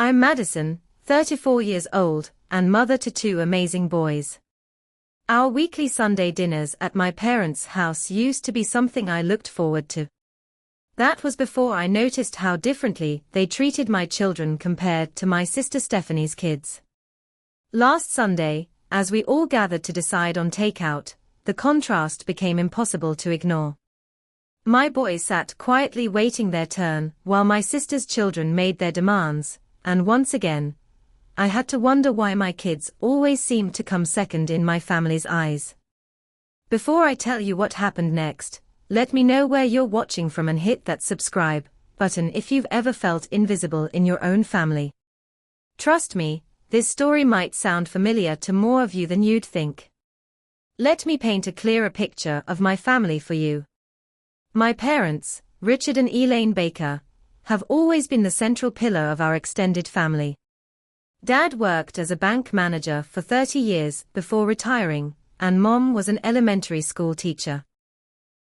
I'm Madison, 34 years old, and mother to two amazing boys. Our weekly Sunday dinners at my parents' house used to be something I looked forward to. That was before I noticed how differently they treated my children compared to my sister Stephanie's kids. Last Sunday, as we all gathered to decide on takeout, the contrast became impossible to ignore. My boys sat quietly waiting their turn while my sister's children made their demands, and once again, I had to wonder why my kids always seemed to come second in my family's eyes. Before I tell you what happened next, let me know where you're watching from and hit that subscribe button if you've ever felt invisible in your own family. Trust me, this story might sound familiar to more of you than you'd think. Let me paint a clearer picture of my family for you. My parents, Richard and Elaine Baker, have always been the central pillar of our extended family. Dad worked as a bank manager for 30 years before retiring, and Mom was an elementary school teacher.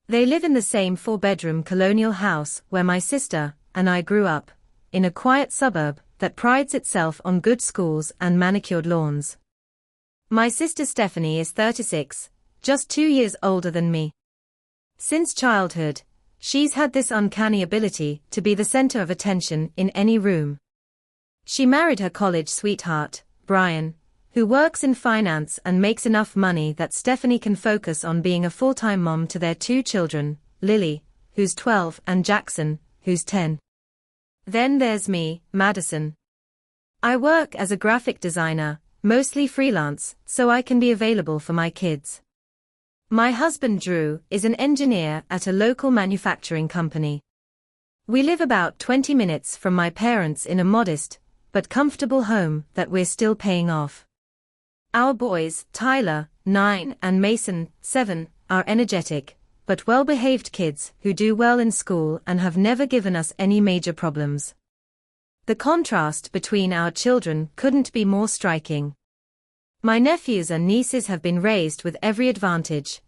They live in the same four-bedroom colonial house where my sister and I grew up, in a quiet suburb that prides itself on good schools and manicured lawns. My sister Stephanie is 36, just 2 years older than me. Since childhood, she's had this uncanny ability to be the center of attention in any room. She married her college sweetheart, Brian, who works in finance and makes enough money that Stephanie can focus on being a full-time mom to their two children, Lily, who's 12, and Jackson, who's 10. Then there's me, Madison. I work as a graphic designer, mostly freelance, so I can be available for my kids. My husband Drew is an engineer at a local manufacturing company. We live about 20 minutes from my parents in a modest but comfortable home that we're still paying off. Our boys, Tyler, 9, and Mason, 7, are energetic but well-behaved kids who do well in school and have never given us any major problems. The contrast between our children couldn't be more striking. My nephews and nieces have been raised with every advantage: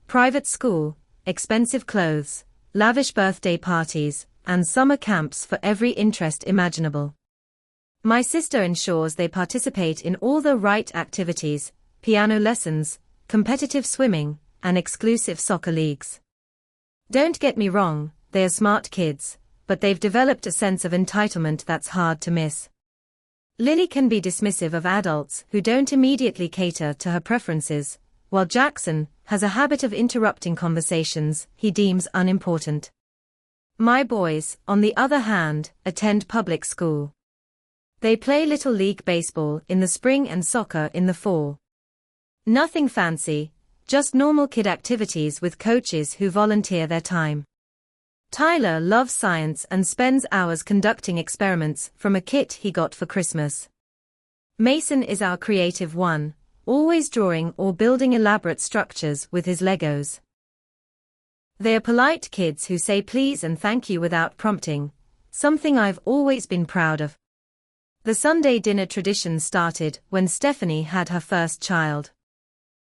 private school, expensive clothes, lavish birthday parties, and summer camps for every interest imaginable. My sister ensures they participate in all the right activities: piano lessons, competitive swimming, and exclusive soccer leagues. Don't get me wrong, they are smart kids, but they've developed a sense of entitlement that's hard to miss. Lily can be dismissive of adults who don't immediately cater to her preferences, while Jackson has a habit of interrupting conversations he deems unimportant. My boys, on the other hand, attend public school. They play Little League baseball in the spring and soccer in the fall. Nothing fancy, just normal kid activities with coaches who volunteer their time. Tyler loves science and spends hours conducting experiments from a kit he got for Christmas. Mason is our creative one, always drawing or building elaborate structures with his Legos. They are polite kids who say please and thank you without prompting, something I've always been proud of. The Sunday dinner tradition started when Stephanie had her first child.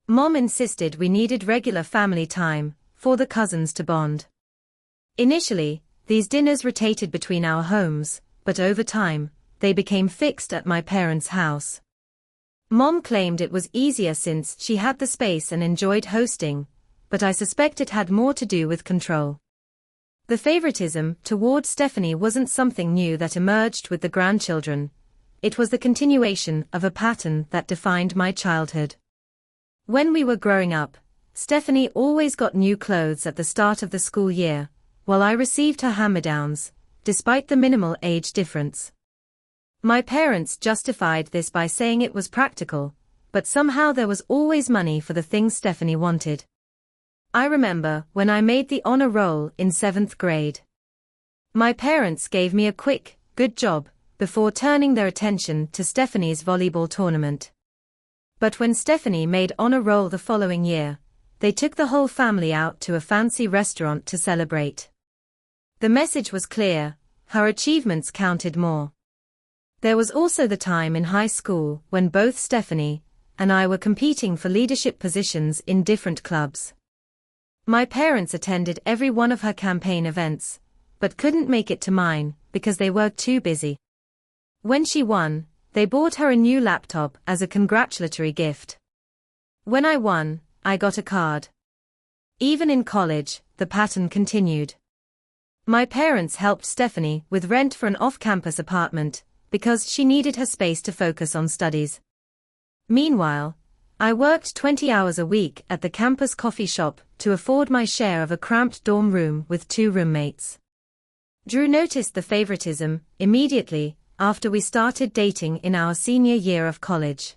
Mom insisted we needed regular family time for the cousins to bond. Initially, these dinners rotated between our homes, but over time, they became fixed at my parents' house. Mom claimed it was easier since she had the space and enjoyed hosting, but I suspect it had more to do with control. The favoritism toward Stephanie wasn't something new that emerged with the grandchildren. It was the continuation of a pattern that defined my childhood. When we were growing up, Stephanie always got new clothes at the start of the school year, while I received her hand-me-downs, despite the minimal age difference. My parents justified this by saying it was practical, but somehow there was always money for the things Stephanie wanted. I remember when I made the honor roll in 7th grade. My parents gave me a quick, good job, before turning their attention to Stephanie's volleyball tournament. But when Stephanie made honor roll the following year, they took the whole family out to a fancy restaurant to celebrate. The message was clear: her achievements counted more. There was also the time in high school when both Stephanie and I were competing for leadership positions in different clubs. My parents attended every one of her campaign events, but couldn't make it to mine because they were too busy. When she won, they bought her a new laptop as a congratulatory gift. When I won, I got a card. Even in college, the pattern continued. My parents helped Stephanie with rent for an off-campus apartment because she needed her space to focus on studies. Meanwhile, I worked 20 hours a week at the campus coffee shop to afford my share of a cramped dorm room with 2 roommates. Drew noticed the favoritism immediately after we started dating in our senior year of college.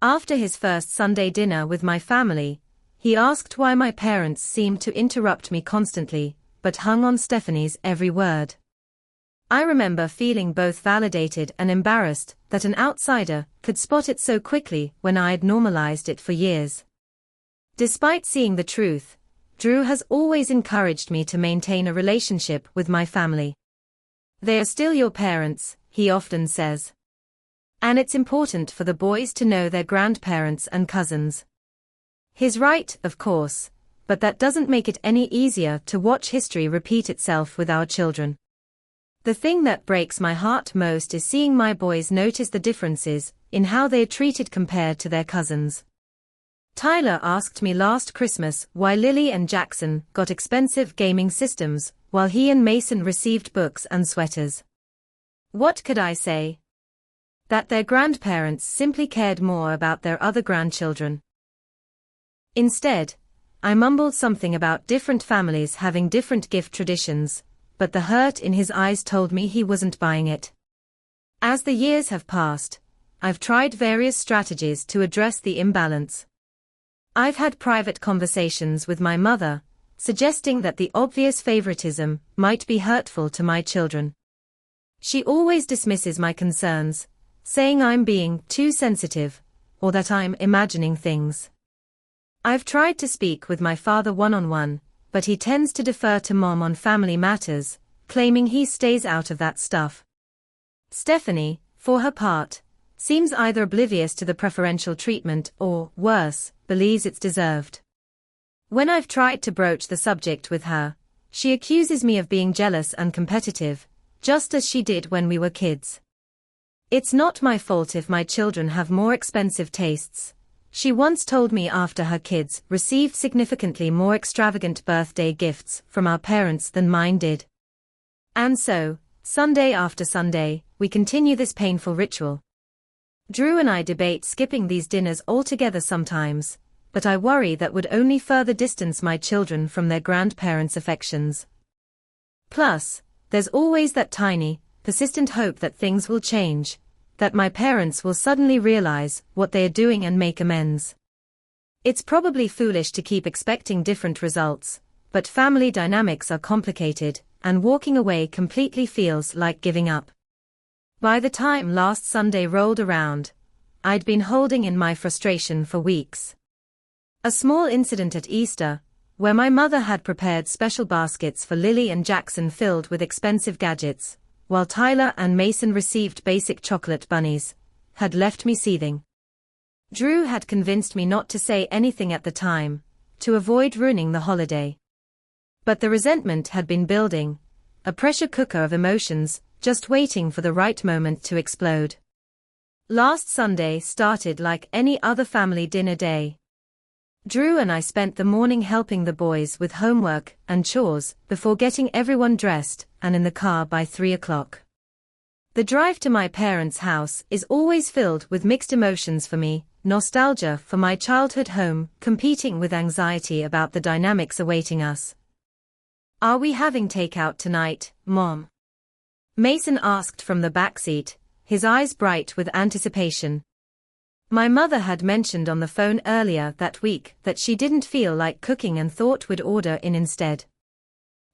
After his first Sunday dinner with my family, he asked why my parents seemed to interrupt me constantly, but hung on Stephanie's every word. I remember feeling both validated and embarrassed that an outsider could spot it so quickly when I had normalized it for years. Despite seeing the truth, Drew has always encouraged me to maintain a relationship with my family. They are still your parents, he often says. And it's important for the boys to know their grandparents and cousins. He's right, of course, but that doesn't make it any easier to watch history repeat itself with our children. The thing that breaks my heart most is seeing my boys notice the differences in how they are treated compared to their cousins. Tyler asked me last Christmas why Lily and Jackson got expensive gaming systems while he and Mason received books and sweaters. What could I say? That their grandparents simply cared more about their other grandchildren. Instead, I mumbled something about different families having different gift traditions, but the hurt in his eyes told me he wasn't buying it. As the years have passed, I've tried various strategies to address the imbalance. I've had private conversations with my mother, suggesting that the obvious favoritism might be hurtful to my children. She always dismisses my concerns, saying I'm being too sensitive, or that I'm imagining things. I've tried to speak with my father one-on-one, but he tends to defer to Mom on family matters, claiming he stays out of that stuff. Stephanie, for her part, seems either oblivious to the preferential treatment or, worse, believes it's deserved. When I've tried to broach the subject with her, she accuses me of being jealous and competitive, just as she did when we were kids. It's not my fault if my children have more expensive tastes, she once told me after her kids received significantly more extravagant birthday gifts from our parents than mine did. And so, Sunday after Sunday, we continue this painful ritual. Drew and I debate skipping these dinners altogether sometimes, but I worry that would only further distance my children from their grandparents' affections. Plus, there's always that tiny, persistent hope that things will change, that my parents will suddenly realize what they are doing and make amends. It's probably foolish to keep expecting different results, but family dynamics are complicated, and walking away completely feels like giving up. By the time last Sunday rolled around, I'd been holding in my frustration for weeks. A small incident at Easter, where my mother had prepared special baskets for Lily and Jackson filled with expensive gadgets, while Tyler and Mason received basic chocolate bunnies, had left me seething. Drew had convinced me not to say anything at the time, to avoid ruining the holiday. But the resentment had been building, a pressure cooker of emotions, just waiting for the right moment to explode. Last Sunday started like any other family dinner day. Drew and I spent the morning helping the boys with homework and chores before getting everyone dressed and in the car by 3 o'clock. The drive to my parents' house is always filled with mixed emotions for me, nostalgia for my childhood home competing with anxiety about the dynamics awaiting us. "Are we having takeout tonight, Mom?" Mason asked from the backseat, his eyes bright with anticipation. My mother had mentioned on the phone earlier that week that she didn't feel like cooking and thought we'd order in instead.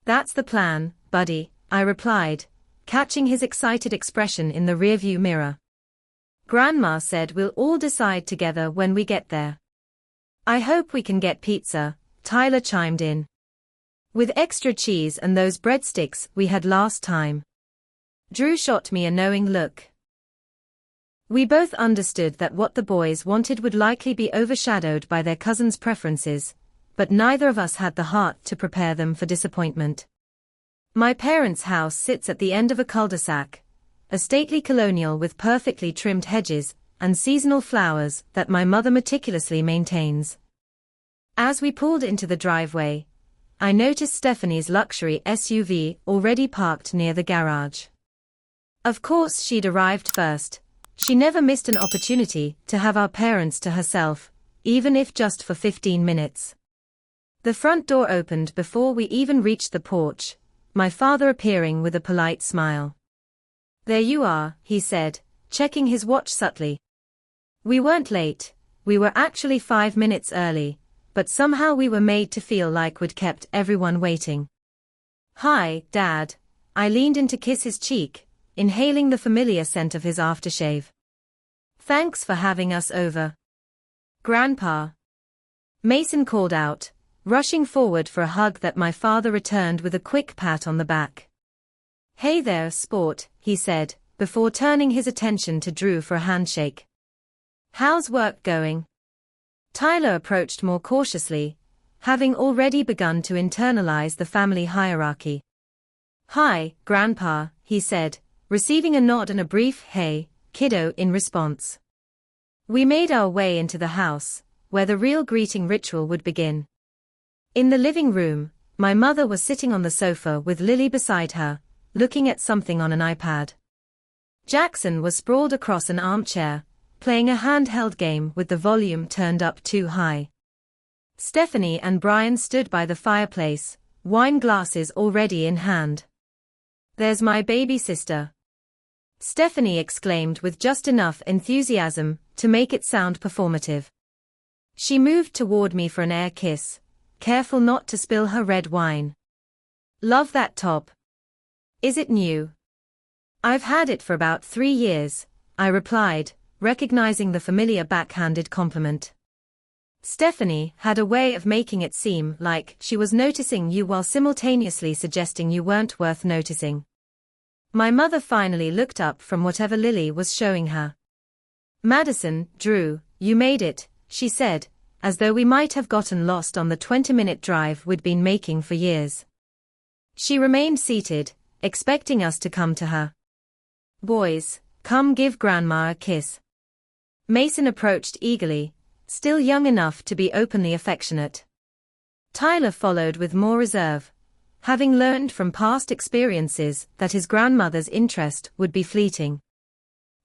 "That's the plan, buddy," I replied, catching his excited expression in the rearview mirror. "Grandma said we'll all decide together when we get there." "I hope we can get pizza," Tyler chimed in. "With extra cheese and those breadsticks we had last time." Drew shot me a knowing look. We both understood that what the boys wanted would likely be overshadowed by their cousins' preferences, but neither of us had the heart to prepare them for disappointment. My parents' house sits at the end of a cul-de-sac, a stately colonial with perfectly trimmed hedges and seasonal flowers that my mother meticulously maintains. As we pulled into the driveway, I noticed Stephanie's luxury SUV already parked near the garage. Of course she'd arrived first. She never missed an opportunity to have our parents to herself, even if just for 15 minutes. The front door opened before we even reached the porch, my father appearing with a polite smile. "There you are," he said, checking his watch subtly. We weren't late, we were actually 5 minutes early, but somehow we were made to feel like we'd kept everyone waiting. "Hi, Dad." I leaned in to kiss his cheek, inhaling the familiar scent of his aftershave. "Thanks for having us over." "Grandpa," Mason called out, rushing forward for a hug that my father returned with a quick pat on the back. "Hey there, sport," he said, before turning his attention to Drew for a handshake. "How's work going?" Tyler approached more cautiously, having already begun to internalize the family hierarchy. "Hi, Grandpa," he said, receiving a nod and a brief "Hey, kiddo" in response. We made our way into the house, where the real greeting ritual would begin. In the living room, my mother was sitting on the sofa with Lily beside her, looking at something on an iPad. Jackson was sprawled across an armchair, playing a handheld game with the volume turned up too high. Stephanie and Brian stood by the fireplace, wine glasses already in hand. "There's my baby sister," Stephanie exclaimed with just enough enthusiasm to make it sound performative. She moved toward me for an air kiss, careful not to spill her red wine. "Love that top. Is it new?" "I've had it for about 3 years," I replied, recognizing the familiar backhanded compliment. Stephanie had a way of making it seem like she was noticing you while simultaneously suggesting you weren't worth noticing. My mother finally looked up from whatever Lily was showing her. "Madison, Drew, you made it," she said, as though we might have gotten lost on the 20-minute drive we'd been making for years. She remained seated, expecting us to come to her. "Boys, come give Grandma a kiss." Mason approached eagerly, still young enough to be openly affectionate. Tyler followed with more reserve, having learned from past experiences that his grandmother's interest would be fleeting.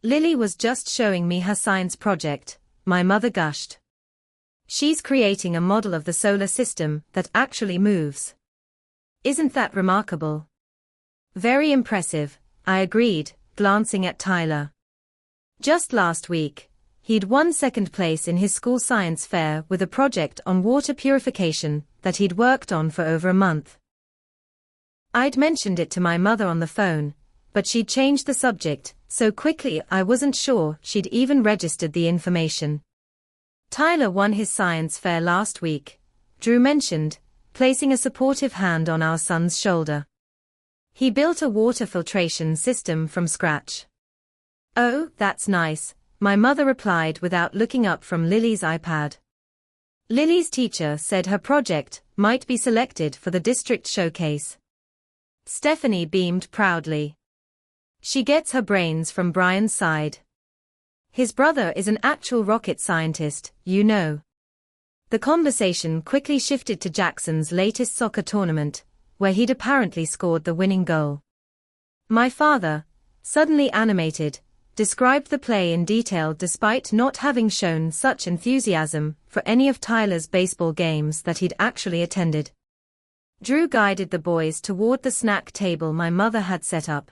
"Lily was just showing me her science project," my mother gushed. "She's creating a model of the solar system that actually moves. Isn't that remarkable?" "Very impressive," I agreed, glancing at Tyler. Just last week, he'd won second place in his school science fair with a project on water purification that he'd worked on for over a month. I'd mentioned it to my mother on the phone, but she'd changed the subject so quickly I wasn't sure she'd even registered the information. "Tyler won his science fair last week," Drew mentioned, placing a supportive hand on our son's shoulder. "He built a water filtration system from scratch." "Oh, that's nice," my mother replied without looking up from Lily's iPad. Lily's teacher said her project might be selected for the district showcase. Stephanie beamed proudly. "She gets her brains from Brian's side. His brother is an actual rocket scientist, you know." The conversation quickly shifted to Jackson's latest soccer tournament, where he'd apparently scored the winning goal. My father, suddenly animated, described the play in detail despite not having shown such enthusiasm for any of Tyler's baseball games that he'd actually attended. Drew guided the boys toward the snack table my mother had set up.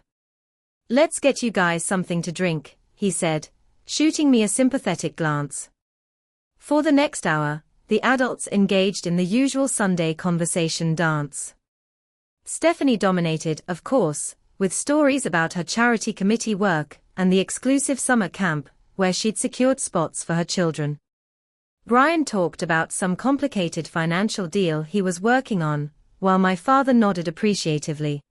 "Let's get you guys something to drink," he said, shooting me a sympathetic glance. For the next hour, the adults engaged in the usual Sunday conversation dance. Stephanie dominated, of course, with stories about her charity committee work and the exclusive summer camp where she'd secured spots for her children. Brian talked about some complicated financial deal he was working on, while my father nodded appreciatively.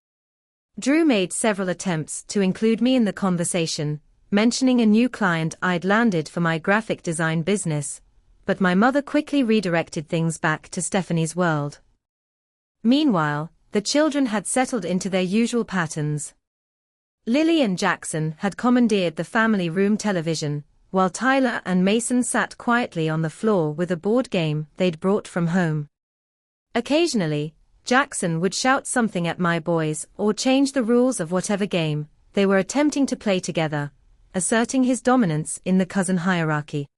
Drew made several attempts to include me in the conversation, mentioning a new client I'd landed for my graphic design business, but my mother quickly redirected things back to Stephanie's world. Meanwhile, the children had settled into their usual patterns. Lily and Jackson had commandeered the family room television, while Tyler and Mason sat quietly on the floor with a board game they'd brought from home. Occasionally, Jackson would shout something at my boys or change the rules of whatever game they were attempting to play together, asserting his dominance in the cousin hierarchy.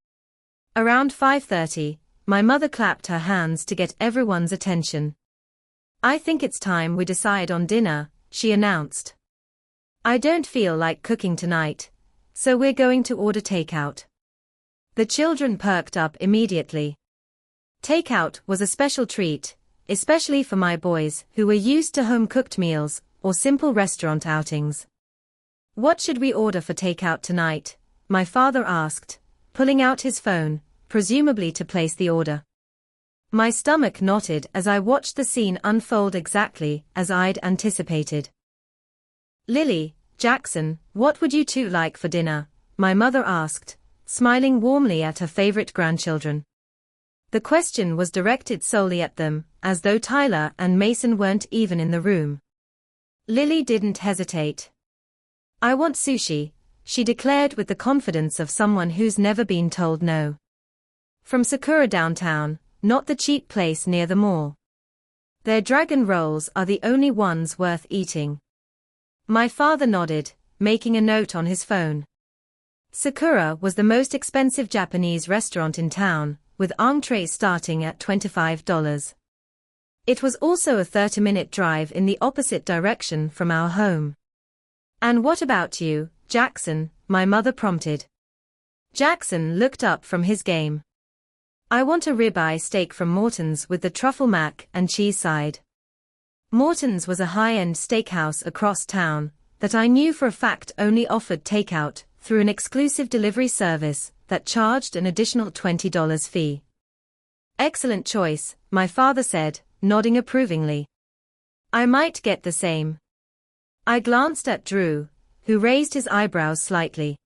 Around 5:30, my mother clapped her hands to get everyone's attention. "I think it's time we decide on dinner," she announced. "I don't feel like cooking tonight, so we're going to order takeout." The children perked up immediately. Takeout was a special treat, especially for my boys who were used to home-cooked meals or simple restaurant outings. "What should we order for takeout tonight?" my father asked, pulling out his phone, presumably to place the order. My stomach knotted as I watched the scene unfold exactly as I'd anticipated. "Lily, Jackson, what would you two like for dinner?" my mother asked, smiling warmly at her favorite grandchildren. The question was directed solely at them, as though Tyler and Mason weren't even in the room. Lily didn't hesitate. "I want sushi," she declared with the confidence of someone who's never been told no. "From Sakura downtown, not the cheap place near the mall. Their dragon rolls are the only ones worth eating." My father nodded, making a note on his phone. Sakura was the most expensive Japanese restaurant in town, with entrees starting at $25. It was also a 30-minute drive in the opposite direction from our home. "And what about you, Jackson?" my mother prompted. Jackson looked up from his game. "I want a ribeye steak from Morton's with the truffle mac and cheese side." Morton's was a high-end steakhouse across town that I knew for a fact only offered takeout through an exclusive delivery service that charged an additional $20 fee. "Excellent choice," my father said, nodding approvingly. "I might get the same." I glanced at Drew, who raised his eyebrows slightly.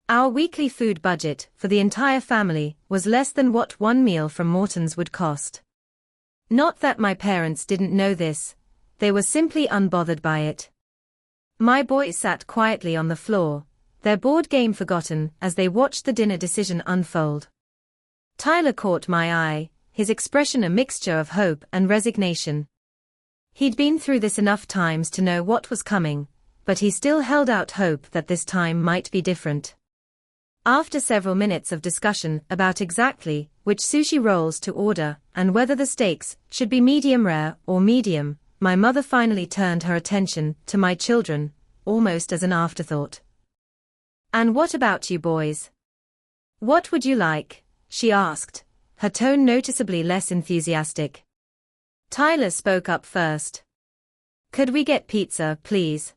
Our weekly food budget for the entire family was less than what one meal from Morton's would cost. Not that my parents didn't know this, they were simply unbothered by it. My boys sat quietly on the floor, their board game forgotten as they watched the dinner decision unfold. Tyler caught my eye, his expression a mixture of hope and resignation. He'd been through this enough times to know what was coming, but he still held out hope that this time might be different. After several minutes of discussion about exactly which sushi rolls to order and whether the steaks should be medium rare or medium, my mother finally turned her attention to my children, almost as an afterthought. "And what about you boys? What would you like?" she asked, her tone noticeably less enthusiastic. Tyler spoke up first. "Could we get pizza, please?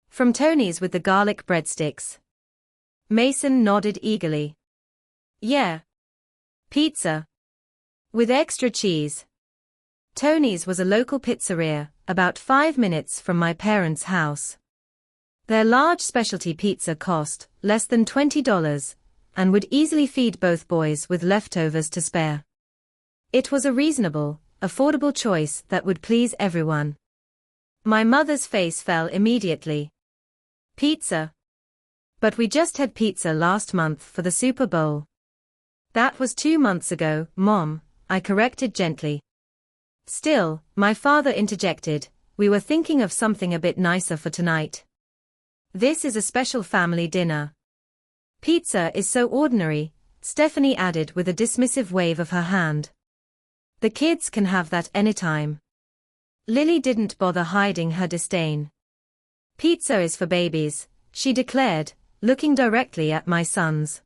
From Tony's with the garlic breadsticks." Mason nodded eagerly. "Yeah. Pizza. With extra cheese." Tony's was a local pizzeria, about 5 minutes from my parents' house. Their large specialty pizza cost less than $20, and would easily feed both boys with leftovers to spare. It was a reasonable, affordable choice that would please everyone. My mother's face fell immediately. "Pizza? But we just had pizza last month for the Super Bowl." "That was 2 months ago, Mom," I corrected gently. Still, my father interjected, "We were thinking of something a bit nicer for tonight. This is a special family dinner." "Pizza is so ordinary," Stephanie added with a dismissive wave of her hand. "The kids can have that anytime." Lily didn't bother hiding her disdain. "Pizza is for babies," she declared, looking directly at my sons.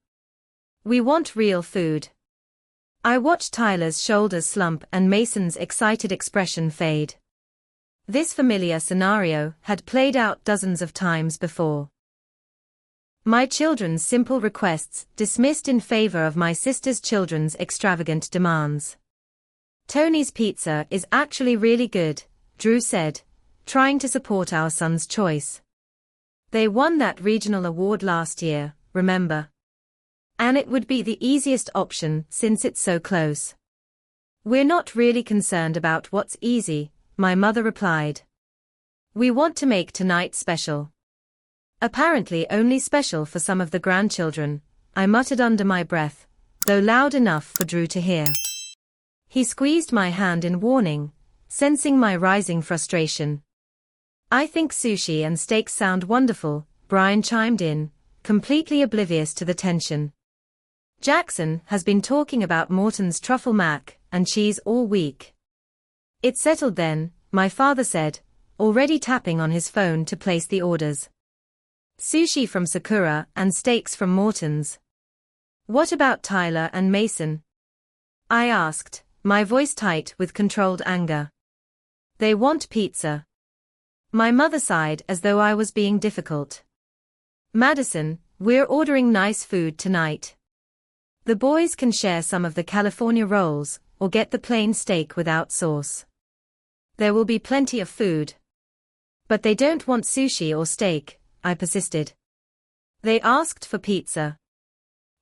"We want real food." I watched Tyler's shoulders slump and Mason's excited expression fade. This familiar scenario had played out dozens of times before. My children's simple requests dismissed in favor of my sister's children's extravagant demands. "Tony's pizza is actually really good," Drew said, trying to support our son's choice. "They won that regional award last year, remember? And it would be the easiest option since it's so close." "We're not really concerned about what's easy," my mother replied. "We want to make tonight special." Apparently only special for some of the grandchildren, I muttered under my breath, though loud enough for Drew to hear. He squeezed my hand in warning, sensing my rising frustration. I think sushi and steaks sound wonderful, Brian chimed in, completely oblivious to the tension. Jackson has been talking about Morton's truffle mac and cheese all week. It's settled then, my father said, already tapping on his phone to place the orders. Sushi from Sakura and steaks from Morton's. What about Tyler and Mason? I asked, my voice tight with controlled anger. They want pizza. My mother sighed as though I was being difficult. Madison, we're ordering nice food tonight. The boys can share some of the California rolls, or get the plain steak without sauce. There will be plenty of food. But they don't want sushi or steak, I persisted. They asked for pizza.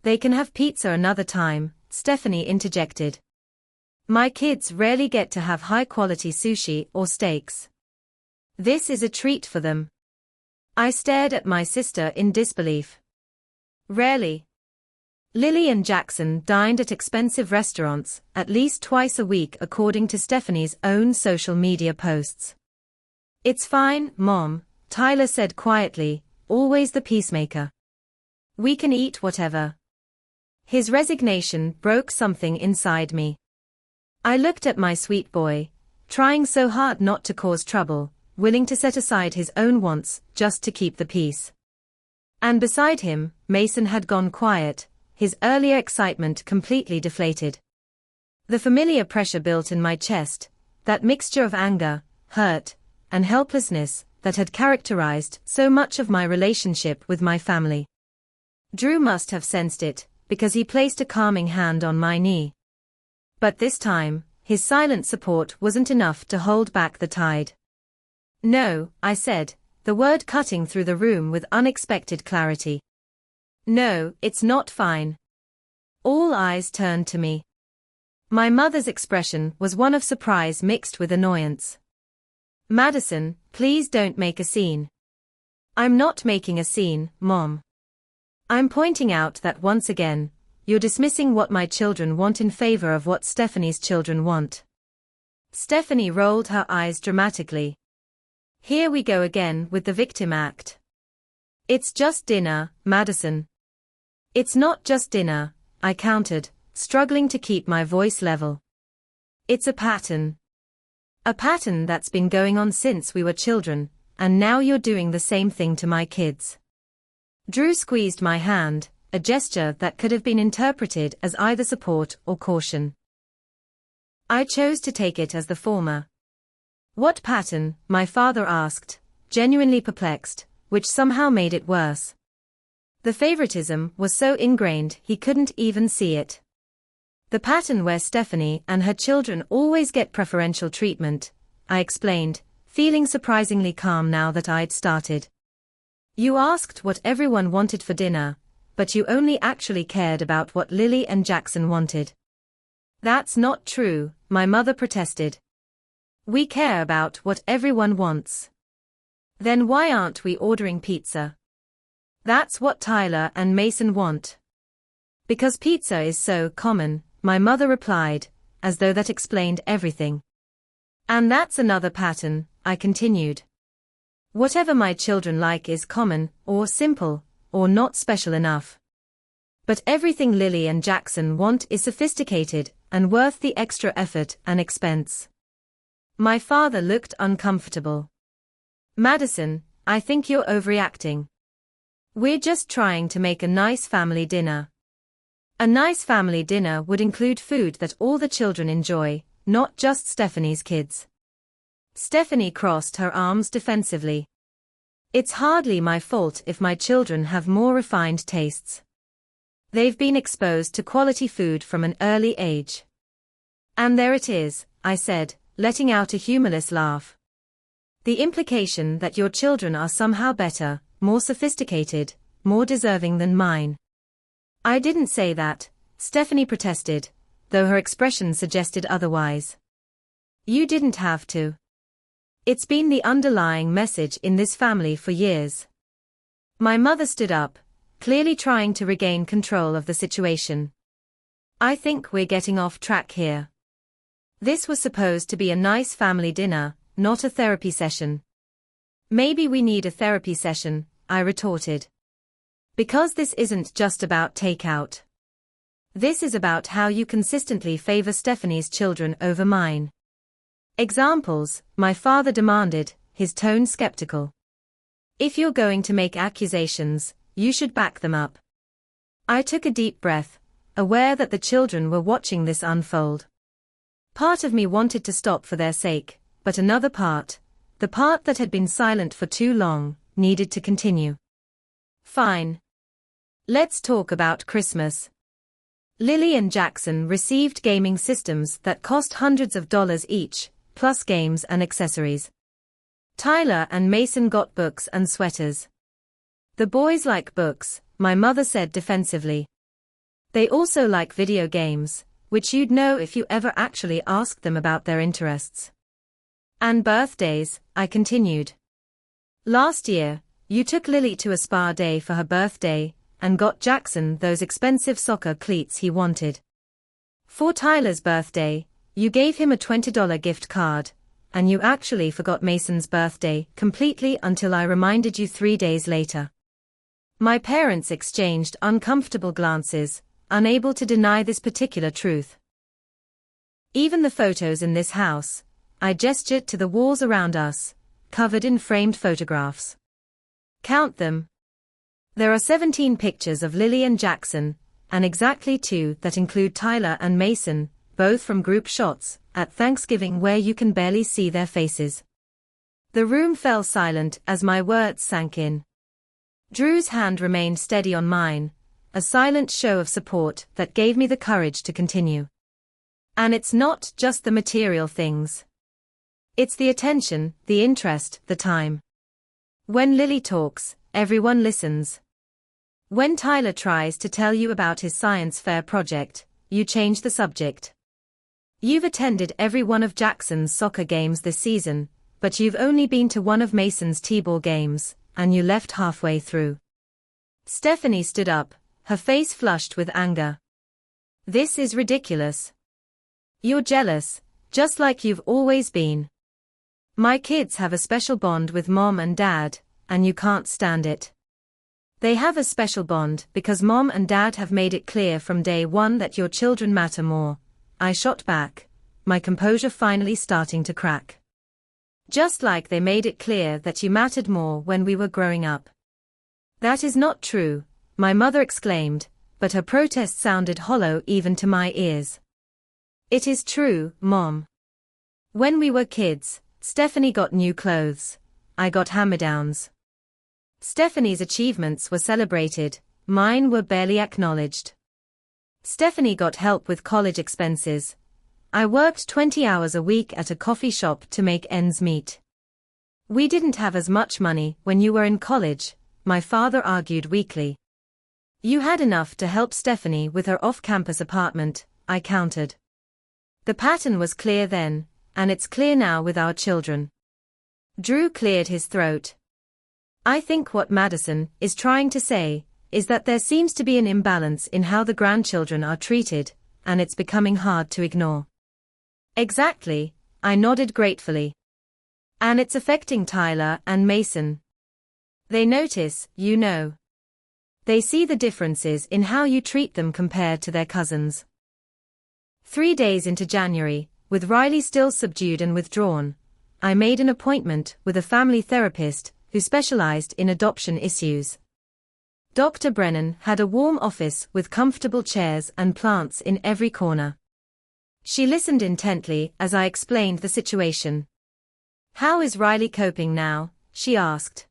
They can have pizza another time, Stephanie interjected. My kids rarely get to have high-quality sushi or steaks. This is a treat for them. I stared at my sister in disbelief. Rarely. Lily and Jackson dined at expensive restaurants at least twice a week according to Stephanie's own social media posts. It's fine, Mom, Tyler said quietly, always the peacemaker. We can eat whatever. His resignation broke something inside me. I looked at my sweet boy, trying so hard not to cause trouble, willing to set aside his own wants just to keep the peace. And beside him, Mason had gone quiet, his earlier excitement completely deflated. The familiar pressure built in my chest, that mixture of anger, hurt, and helplessness that had characterized so much of my relationship with my family. Drew must have sensed it, because he placed a calming hand on my knee. But this time, his silent support wasn't enough to hold back the tide. No, I said, the word cutting through the room with unexpected clarity. No, it's not fine. All eyes turned to me. My mother's expression was one of surprise mixed with annoyance. Madison, please don't make a scene. I'm not making a scene, Mom. I'm pointing out that once again, you're dismissing what my children want in favor of what Stephanie's children want. Stephanie rolled her eyes dramatically. Here we go again with the victim act. It's just dinner, Madison. It's not just dinner, I countered, struggling to keep my voice level. It's a pattern. A pattern that's been going on since we were children, and now you're doing the same thing to my kids. Drew squeezed my hand, a gesture that could have been interpreted as either support or caution. I chose to take it as the former. What pattern? My father asked, genuinely perplexed, which somehow made it worse. The favoritism was so ingrained he couldn't even see it. The pattern where Stephanie and her children always get preferential treatment, I explained, feeling surprisingly calm now that I'd started. You asked what everyone wanted for dinner, but you only actually cared about what Lily and Jackson wanted. That's not true, my mother protested. We care about what everyone wants. Then why aren't we ordering pizza? That's what Tyler and Mason want. Because pizza is so common, my mother replied, as though that explained everything. And that's another pattern, I continued. Whatever my children like is common, or simple, or not special enough. But everything Lily and Jackson want is sophisticated, and worth the extra effort and expense. My father looked uncomfortable. Madison, I think you're overreacting. We're just trying to make a nice family dinner. A nice family dinner would include food that all the children enjoy, not just Stephanie's kids. Stephanie crossed her arms defensively. It's hardly my fault if my children have more refined tastes. They've been exposed to quality food from an early age. And there it is, I said, letting out a humorless laugh. The implication that your children are somehow better, more sophisticated, more deserving than mine. I didn't say that, Stephanie protested, though her expression suggested otherwise. You didn't have to. It's been the underlying message in this family for years. My mother stood up, clearly trying to regain control of the situation. I think we're getting off track here. This was supposed to be a nice family dinner, not a therapy session. Maybe we need a therapy session, I retorted. Because this isn't just about takeout. This is about how you consistently favor Stephanie's children over mine. Examples, my father demanded, his tone skeptical. If you're going to make accusations, you should back them up. I took a deep breath, aware that the children were watching this unfold. Part of me wanted to stop for their sake, but another part, the part that had been silent for too long, needed to continue. Fine. Let's talk about Christmas. Lily and Jackson received gaming systems that cost hundreds of dollars each, plus games and accessories. Tyler and Mason got books and sweaters. The boys like books, my mother said defensively. They also like video games, which you'd know if you ever actually asked them about their interests. And birthdays, I continued. Last year, you took Lily to a spa day for her birthday, and got Jackson those expensive soccer cleats he wanted. For Tyler's birthday, you gave him a $20 gift card, and you actually forgot Mason's birthday completely until I reminded you 3 days later. My parents exchanged uncomfortable glances, unable to deny this particular truth. Even the photos in this house, I gestured to the walls around us, covered in framed photographs. Count them. There are 17 pictures of Lily and Jackson, and exactly 2 that include Tyler and Mason, both from group shots, at Thanksgiving where you can barely see their faces. The room fell silent as my words sank in. Drew's hand remained steady on mine, a silent show of support that gave me the courage to continue. And it's not just the material things. It's the attention, the interest, the time. When Lily talks, everyone listens. When Tyler tries to tell you about his science fair project, you change the subject. You've attended every one of Jackson's soccer games this season, but you've only been to one of Mason's t-ball games, and you left halfway through. Stephanie stood up, her face flushed with anger. This is ridiculous. You're jealous, just like you've always been. My kids have a special bond with Mom and Dad, and you can't stand it. They have a special bond because Mom and Dad have made it clear from day one that your children matter more. I shot back, my composure finally starting to crack. Just like they made it clear that you mattered more when we were growing up. That is not true, my mother exclaimed, but her protest sounded hollow even to my ears. It is true, Mom. When we were kids, Stephanie got new clothes. I got hand-me-downs. Stephanie's achievements were celebrated, mine were barely acknowledged. Stephanie got help with college expenses. I worked 20 hours a week at a coffee shop to make ends meet. We didn't have as much money when you were in college, my father argued weakly. You had enough to help Stephanie with her off-campus apartment, I countered. The pattern was clear then, and it's clear now with our children. Drew cleared his throat. I think what Madison is trying to say is that there seems to be an imbalance in how the grandchildren are treated, and it's becoming hard to ignore. Exactly, I nodded gratefully. And it's affecting Tyler and Mason. They notice, you know. They see the differences in how you treat them compared to their cousins. 3 days into January, with Riley still subdued and withdrawn, I made an appointment with a family therapist who specialized in adoption issues. Dr. Brennan had a warm office with comfortable chairs and plants in every corner. She listened intently as I explained the situation. How is Riley coping now? She asked.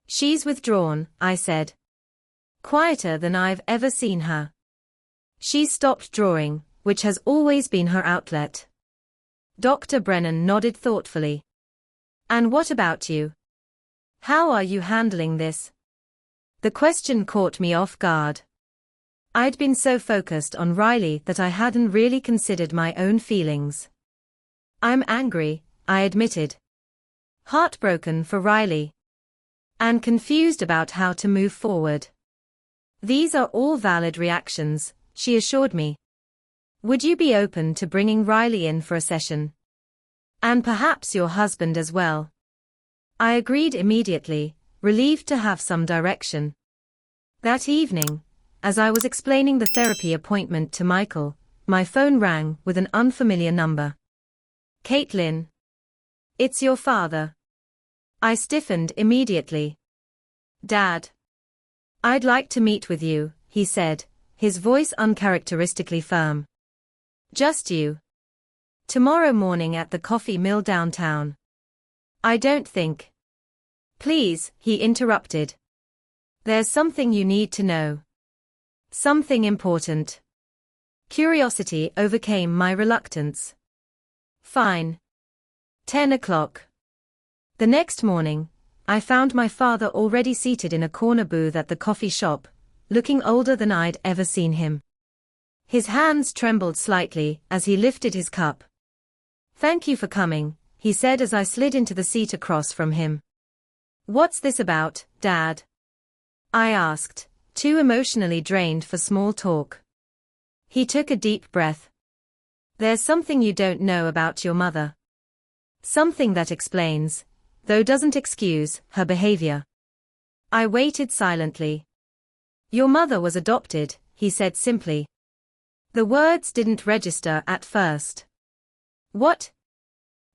She's withdrawn, I said. Quieter than I've ever seen her. She's stopped drawing, which has always been her outlet. Dr. Brennan nodded thoughtfully. And what about you? How are you handling this? The question caught me off guard. I'd been so focused on Riley that I hadn't really considered my own feelings. I'm angry, I admitted. Heartbroken for Riley. and confused about how to move forward. These are all valid reactions, she assured me. Would you be open to bringing Riley in for a session? And perhaps your husband as well. I agreed immediately, relieved to have some direction. That evening, as I was explaining the therapy appointment to Michael, my phone rang with an unfamiliar number. Caitlin. It's your father. I stiffened immediately. Dad. I'd like to meet with you, he said, his voice uncharacteristically firm. Just you. Tomorrow morning at the coffee mill downtown. I don't think. Please, he interrupted. There's something you need to know. Something important. Curiosity overcame my reluctance. Fine. 10 o'clock. The next morning, I found my father already seated in a corner booth at the coffee shop, looking older than I'd ever seen him. His hands trembled slightly as he lifted his cup. Thank you for coming, he said as I slid into the seat across from him. What's this about, Dad? I asked, too emotionally drained for small talk. He took a deep breath. There's something you don't know about your mother. Something that explains, though doesn't excuse, her behavior. I waited silently. Your mother was adopted, he said simply. The words didn't register at first. What?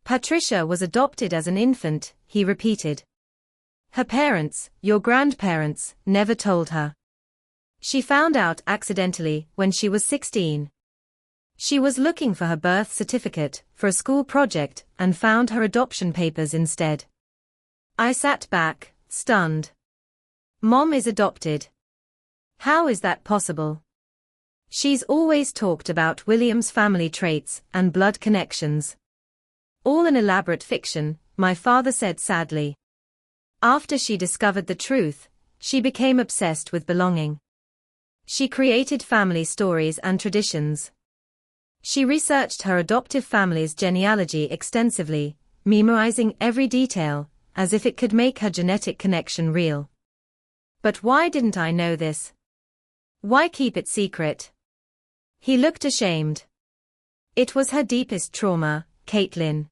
Patricia was adopted as an infant, he repeated. Her parents, your grandparents, never told her. She found out accidentally when she was 16. She was looking for her birth certificate for a school project and found her adoption papers instead. I sat back, stunned. Mom is adopted. How is that possible? She's always talked about William's family traits and blood connections. All an elaborate fiction, my father said sadly. After she discovered the truth, she became obsessed with belonging. She created family stories and traditions. She researched her adoptive family's genealogy extensively, memorizing every detail, as if it could make her genetic connection real. But why didn't I know this? Why keep it secret? He looked ashamed. It was her deepest trauma, Caitlin.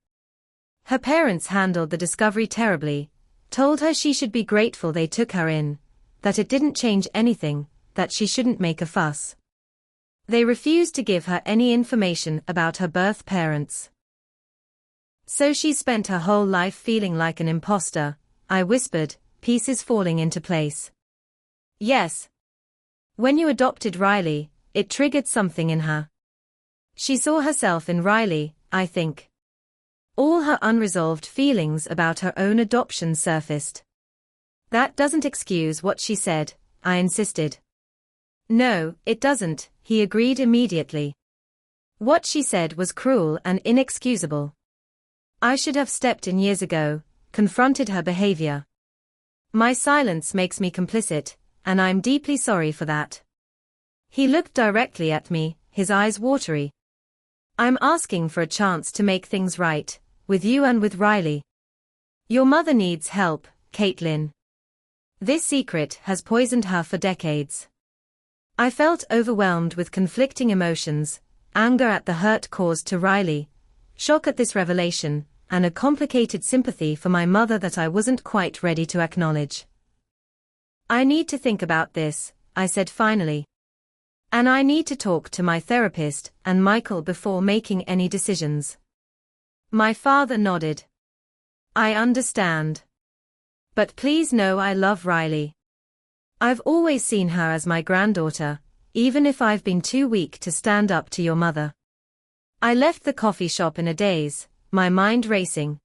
Her parents handled the discovery terribly, told her she should be grateful they took her in, that it didn't change anything, that she shouldn't make a fuss. They refused to give her any information about her birth parents. So she spent her whole life feeling like an imposter, I whispered, pieces falling into place. Yes. When you adopted Riley, it triggered something in her. She saw herself in Riley, I think. All her unresolved feelings about her own adoption surfaced. That doesn't excuse what she said, I insisted. No, it doesn't, he agreed immediately. What she said was cruel and inexcusable. I should have stepped in years ago, confronted her behavior. My silence makes me complicit, and I'm deeply sorry for that. He looked directly at me, his eyes watery. I'm asking for a chance to make things right, with you and with Riley. Your mother needs help, Caitlin. This secret has poisoned her for decades. I felt overwhelmed with conflicting emotions, anger at the hurt caused to Riley, shock at this revelation, and a complicated sympathy for my mother that I wasn't quite ready to acknowledge. I need to think about this, I said finally. And I need to talk to my therapist and Michael before making any decisions. My father nodded. I understand. But please know I love Riley. I've always seen her as my granddaughter, even if I've been too weak to stand up to your mother. I left the coffee shop in a daze, my mind racing.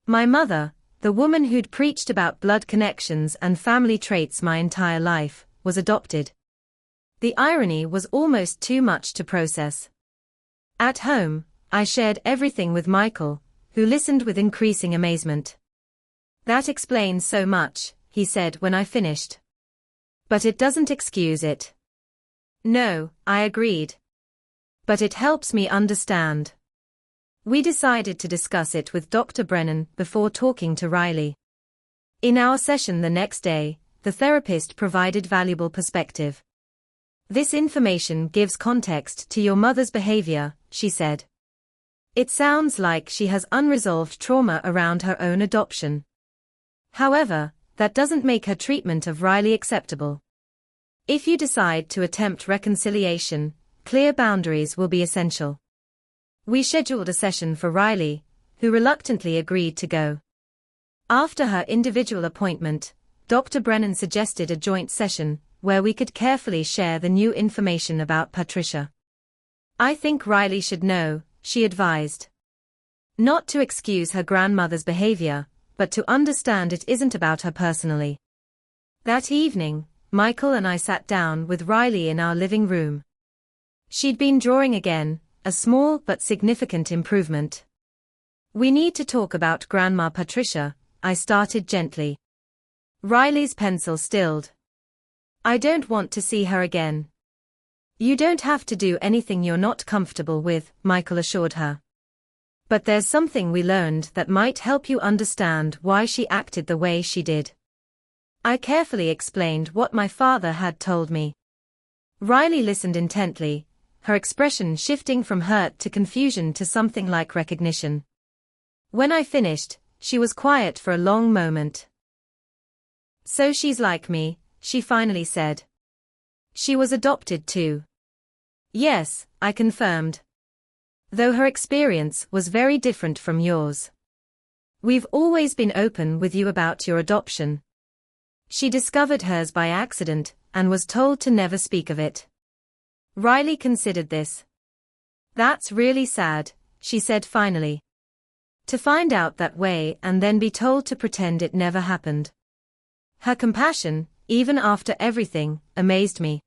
My mother, the woman who'd preached about blood connections and family traits my entire life, was adopted. The irony was almost too much to process. At home, I shared everything with Michael, who listened with increasing amazement. That explains so much, he said when I finished. But it doesn't excuse it. No, I agreed. But it helps me understand. We decided to discuss it with Dr. Brennan before talking to Riley. In our session the next day, the therapist provided valuable perspective. "This information gives context to your mother's behavior," she said. "It sounds like she has unresolved trauma around her own adoption. However, that doesn't make her treatment of Riley acceptable. If you decide to attempt reconciliation, clear boundaries will be essential." We scheduled a session for Riley, who reluctantly agreed to go. After her individual appointment, Dr. Brennan suggested a joint session, where we could carefully share the new information about Patricia. "I think Riley should know," she advised. "Not to excuse her grandmother's behavior, but to understand it isn't about her personally." That evening, Michael and I sat down with Riley in our living room. She'd been drawing again, a small but significant improvement. "We need to talk about Grandma Patricia," I started gently. Riley's pencil stilled. "I don't want to see her again." "You don't have to do anything you're not comfortable with," Michael assured her. "But there's something we learned that might help you understand why she acted the way she did." I carefully explained what my father had told me. Riley listened intently, her expression shifting from hurt to confusion to something like recognition. When I finished, she was quiet for a long moment. "So she's like me," she finally said. "She was adopted too." "Yes," I confirmed. "Though her experience was very different from yours. We've always been open with you about your adoption. She discovered hers by accident, and was told to never speak of it." Riley considered this. "That's really sad," she said finally. "To find out that way and then be told to pretend it never happened." Her compassion, even after everything, amazed me.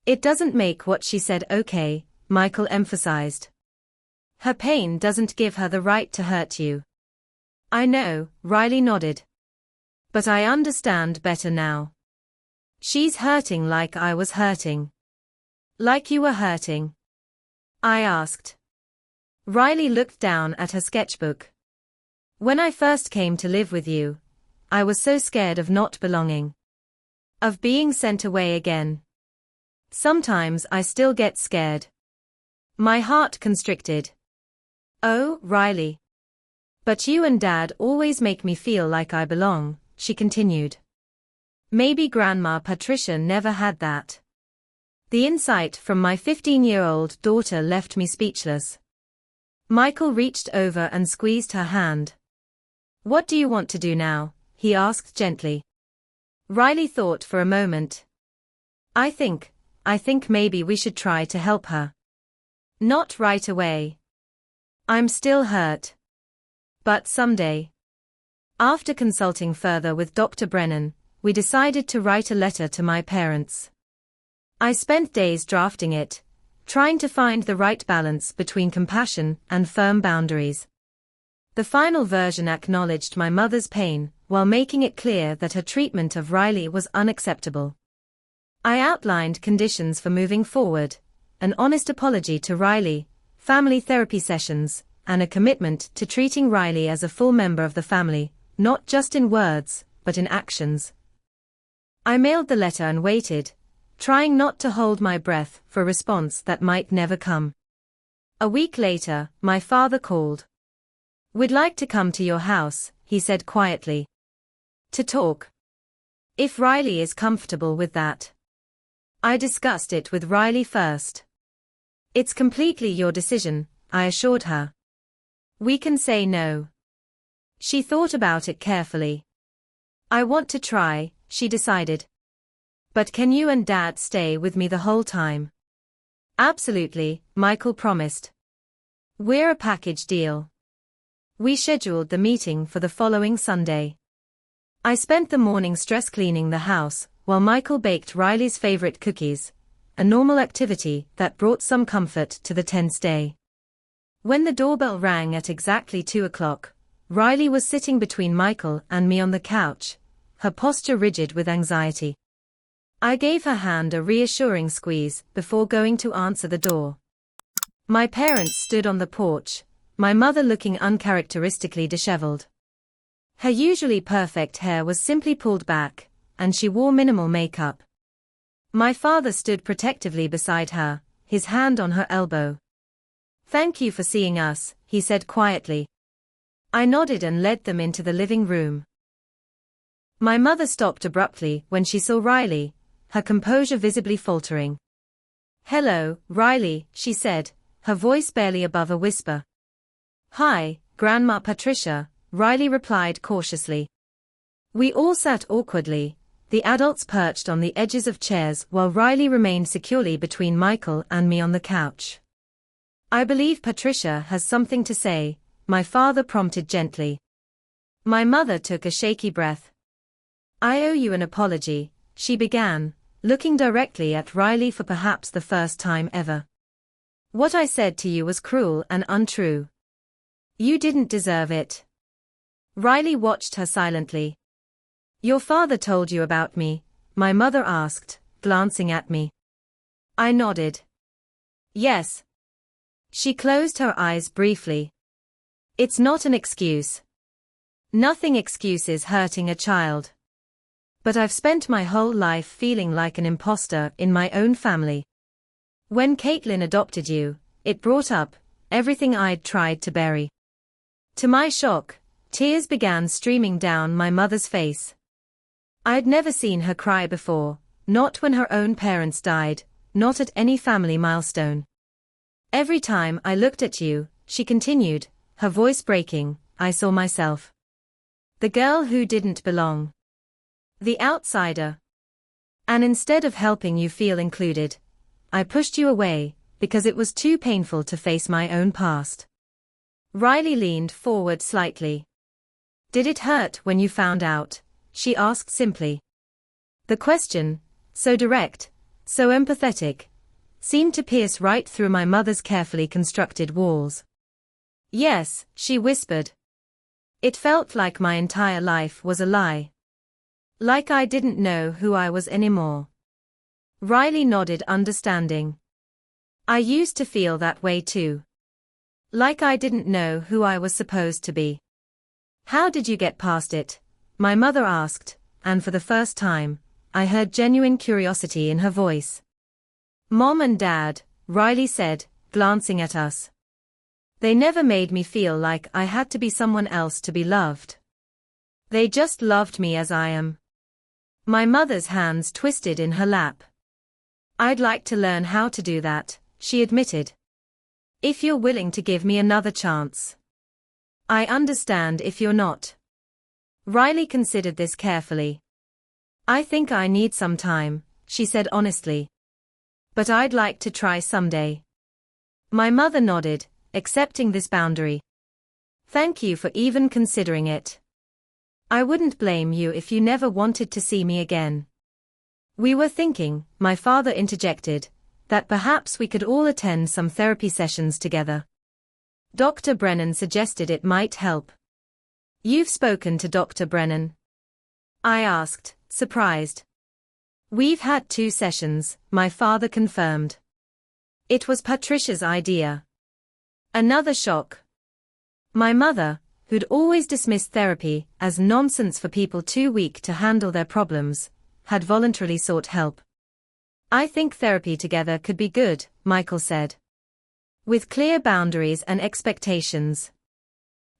"It doesn't make what she said okay," Michael emphasized. "Her pain doesn't give her the right to hurt you." "I know," Riley nodded. "But I understand better now. She's hurting like I was hurting." "Like you were hurting?" I asked. Riley looked down at her sketchbook. "When I first came to live with you, I was so scared of not belonging. Of being sent away again. Sometimes I still get scared." My heart constricted. "Oh, Riley. But you and Dad always make me feel like I belong," she continued. "Maybe Grandma Patricia never had that." The insight from my 15-year-old daughter left me speechless. Michael reached over and squeezed her hand. "What do you want to do now?" he asked gently. Riley thought for a moment. I think maybe we should try to help her." "Not right away. I'm still hurt. But someday." After consulting further with Dr. Brennan, we decided to write a letter to my parents. I spent days drafting it, trying to find the right balance between compassion and firm boundaries. The final version acknowledged my mother's pain, while making it clear that her treatment of Riley was unacceptable. I outlined conditions for moving forward, an honest apology to Riley, family therapy sessions, and a commitment to treating Riley as a full member of the family, not just in words, but in actions. I mailed the letter and waited, trying not to hold my breath for a response that might never come. A week later, my father called. "We'd like to come to your house," he said quietly. "To talk. If Riley is comfortable with that." I discussed it with Riley first. "It's completely your decision," I assured her. "We can say no." She thought about it carefully. "I want to try," she decided. "But can you and Dad stay with me the whole time?" "Absolutely," Michael promised. "We're a package deal." We scheduled the meeting for the following Sunday. I spent the morning stress cleaning the house, while Michael baked Riley's favorite cookies, a normal activity that brought some comfort to the tense day. When the doorbell rang at exactly 2 o'clock, Riley was sitting between Michael and me on the couch, her posture rigid with anxiety. I gave her hand a reassuring squeeze before going to answer the door. My parents stood on the porch, my mother looking uncharacteristically disheveled. Her usually perfect hair was simply pulled back, and she wore minimal makeup. My father stood protectively beside her, his hand on her elbow. "Thank you for seeing us," he said quietly. I nodded and led them into the living room. My mother stopped abruptly when she saw Riley, her composure visibly faltering. "Hello, Riley," she said, her voice barely above a whisper. "Hi, Grandma Patricia," Riley replied cautiously. We all sat awkwardly, the adults perched on the edges of chairs while Riley remained securely between Michael and me on the couch. "I believe Patricia has something to say," my father prompted gently. My mother took a shaky breath. "I owe you an apology," she began, looking directly at Riley for perhaps the first time ever. "What I said to you was cruel and untrue. You didn't deserve it." Riley watched her silently. "Your father told you about me?" my mother asked, glancing at me. I nodded. "Yes." She closed her eyes briefly. "It's not an excuse. Nothing excuses hurting a child. But I've spent my whole life feeling like an imposter in my own family. When Caitlin adopted you, it brought up everything I'd tried to bury." To my shock, tears began streaming down my mother's face. I'd never seen her cry before, not when her own parents died, not at any family milestone. "Every time I looked at you," she continued, her voice breaking, "I saw myself. The girl who didn't belong. The outsider. And instead of helping you feel included, I pushed you away, because it was too painful to face my own past." Riley leaned forward slightly. "Did it hurt when you found out?" she asked simply. The question, so direct, so empathetic, seemed to pierce right through my mother's carefully constructed walls. "Yes," she whispered. "It felt like my entire life was a lie. Like I didn't know who I was anymore." Riley nodded understanding. "I used to feel that way too. Like I didn't know who I was supposed to be." "How did you get past it?" my mother asked, and for the first time, I heard genuine curiosity in her voice. "Mom and Dad," Riley said, glancing at us. "They never made me feel like I had to be someone else to be loved. They just loved me as I am." My mother's hands twisted in her lap. "I'd like to learn how to do that," she admitted. "If you're willing to give me another chance." "I understand if you're not." Riley considered this carefully. "I think I need some time," she said honestly. "But I'd like to try someday." My mother nodded, accepting this boundary. "Thank you for even considering it. I wouldn't blame you if you never wanted to see me again." "We were thinking," my father interjected, "that perhaps we could all attend some therapy sessions together. Dr. Brennan suggested it might help." "You've spoken to Dr. Brennan?" I asked, surprised. "We've had 2 sessions," my father confirmed. "It was Patricia's idea." Another shock. My mother, who'd always dismissed therapy as nonsense for people too weak to handle their problems, had voluntarily sought help. "I think therapy together could be good," Michael said. "With clear boundaries and expectations."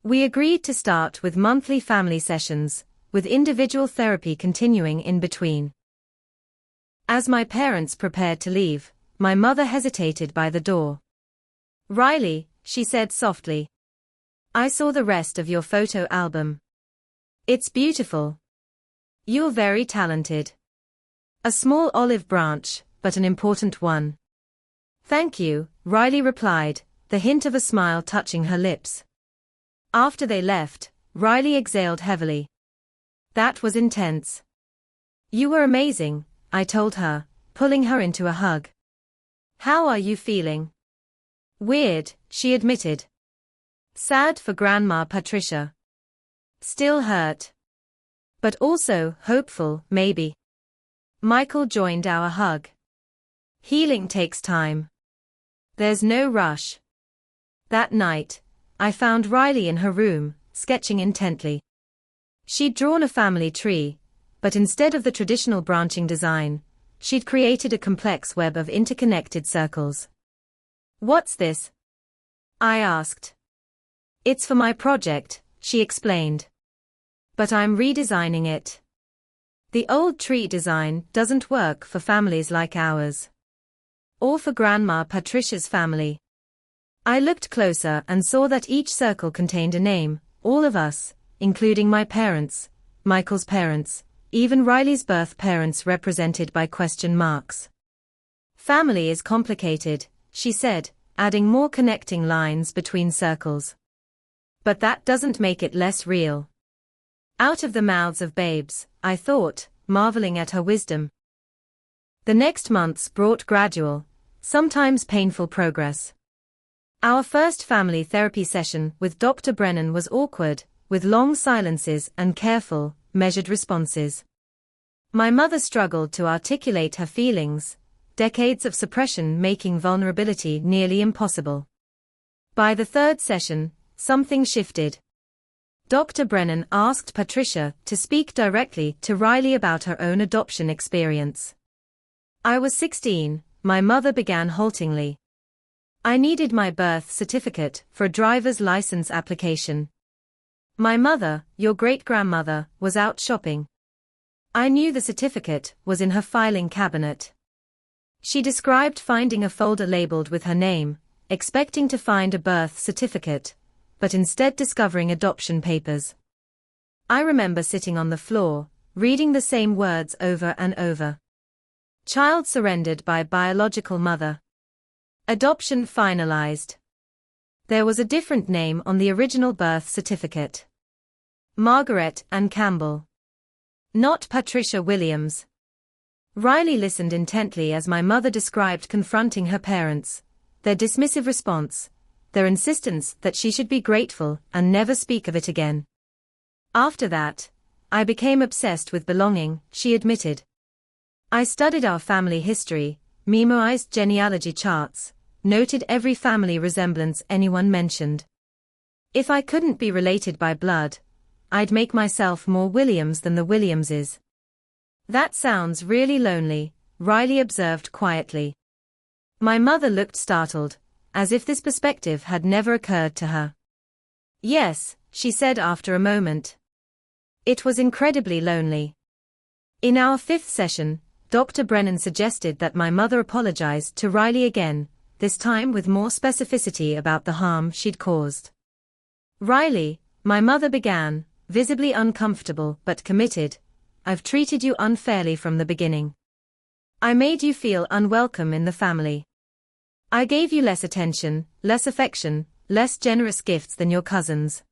We agreed to start with monthly family sessions, with individual therapy continuing in between. As my parents prepared to leave, my mother hesitated by the door. "Riley," she said softly. "I saw the rest of your photo album. It's beautiful. You're very talented. A small olive branch, but an important one." "Thank you," Riley replied, the hint of a smile touching her lips. After they left, Riley exhaled heavily. "That was intense." "You were amazing," I told her, pulling her into a hug. "How are you feeling?" "Weird," she admitted. "Sad for Grandma Patricia. Still hurt. But also hopeful, maybe." Michael joined our hug. "Healing takes time. There's no rush." That night, I found Riley in her room, sketching intently. She'd drawn a family tree, but instead of the traditional branching design, she'd created a complex web of interconnected circles. "What's this?" I asked. "It's for my project," she explained. "But I'm redesigning it. The old tree design doesn't work for families like ours. Or for Grandma Patricia's family." I looked closer and saw that each circle contained a name, all of us, including my parents, Michael's parents, even Riley's birth parents represented by question marks. "Family is complicated," she said, adding more connecting lines between circles. "But that doesn't make it less real." Out of the mouths of babes, I thought, marveling at her wisdom. The next months brought gradual, sometimes painful progress. Our first family therapy session with Dr. Brennan was awkward, with long silences and careful, measured responses. My mother struggled to articulate her feelings, decades of suppression making vulnerability nearly impossible. By the third session, something shifted. Dr. Brennan asked Patricia to speak directly to Riley about her own adoption experience. "I was 16, my mother began haltingly. "I needed my birth certificate for a driver's license application. My mother, your great-grandmother, was out shopping. I knew the certificate was in her filing cabinet." She described finding a folder labeled with her name, expecting to find a birth certificate, but instead discovering adoption papers. I remember sitting on the floor, reading the same words over and over. "Child surrendered by biological mother. Adoption finalized." There was a different name on the original birth certificate. Margaret Ann Campbell. Not Patricia Williams. Riley listened intently as my mother described confronting her parents, their dismissive response, their insistence that she should be grateful and never speak of it again. "After that, I became obsessed with belonging," she admitted. "I studied our family history, memorized genealogy charts, noted every family resemblance anyone mentioned. If I couldn't be related by blood, I'd make myself more Williams than the Williamses." "That sounds really lonely," Riley observed quietly. My mother looked startled, as if this perspective had never occurred to her. "Yes," she said after a moment. "It was incredibly lonely." In our fifth session, Dr. Brennan suggested that my mother apologize to Riley again, this time with more specificity about the harm she'd caused. "Riley," my mother began, visibly uncomfortable but committed, "I've treated you unfairly from the beginning. I made you feel unwelcome in the family. I gave you less attention, less affection, less generous gifts than your cousins.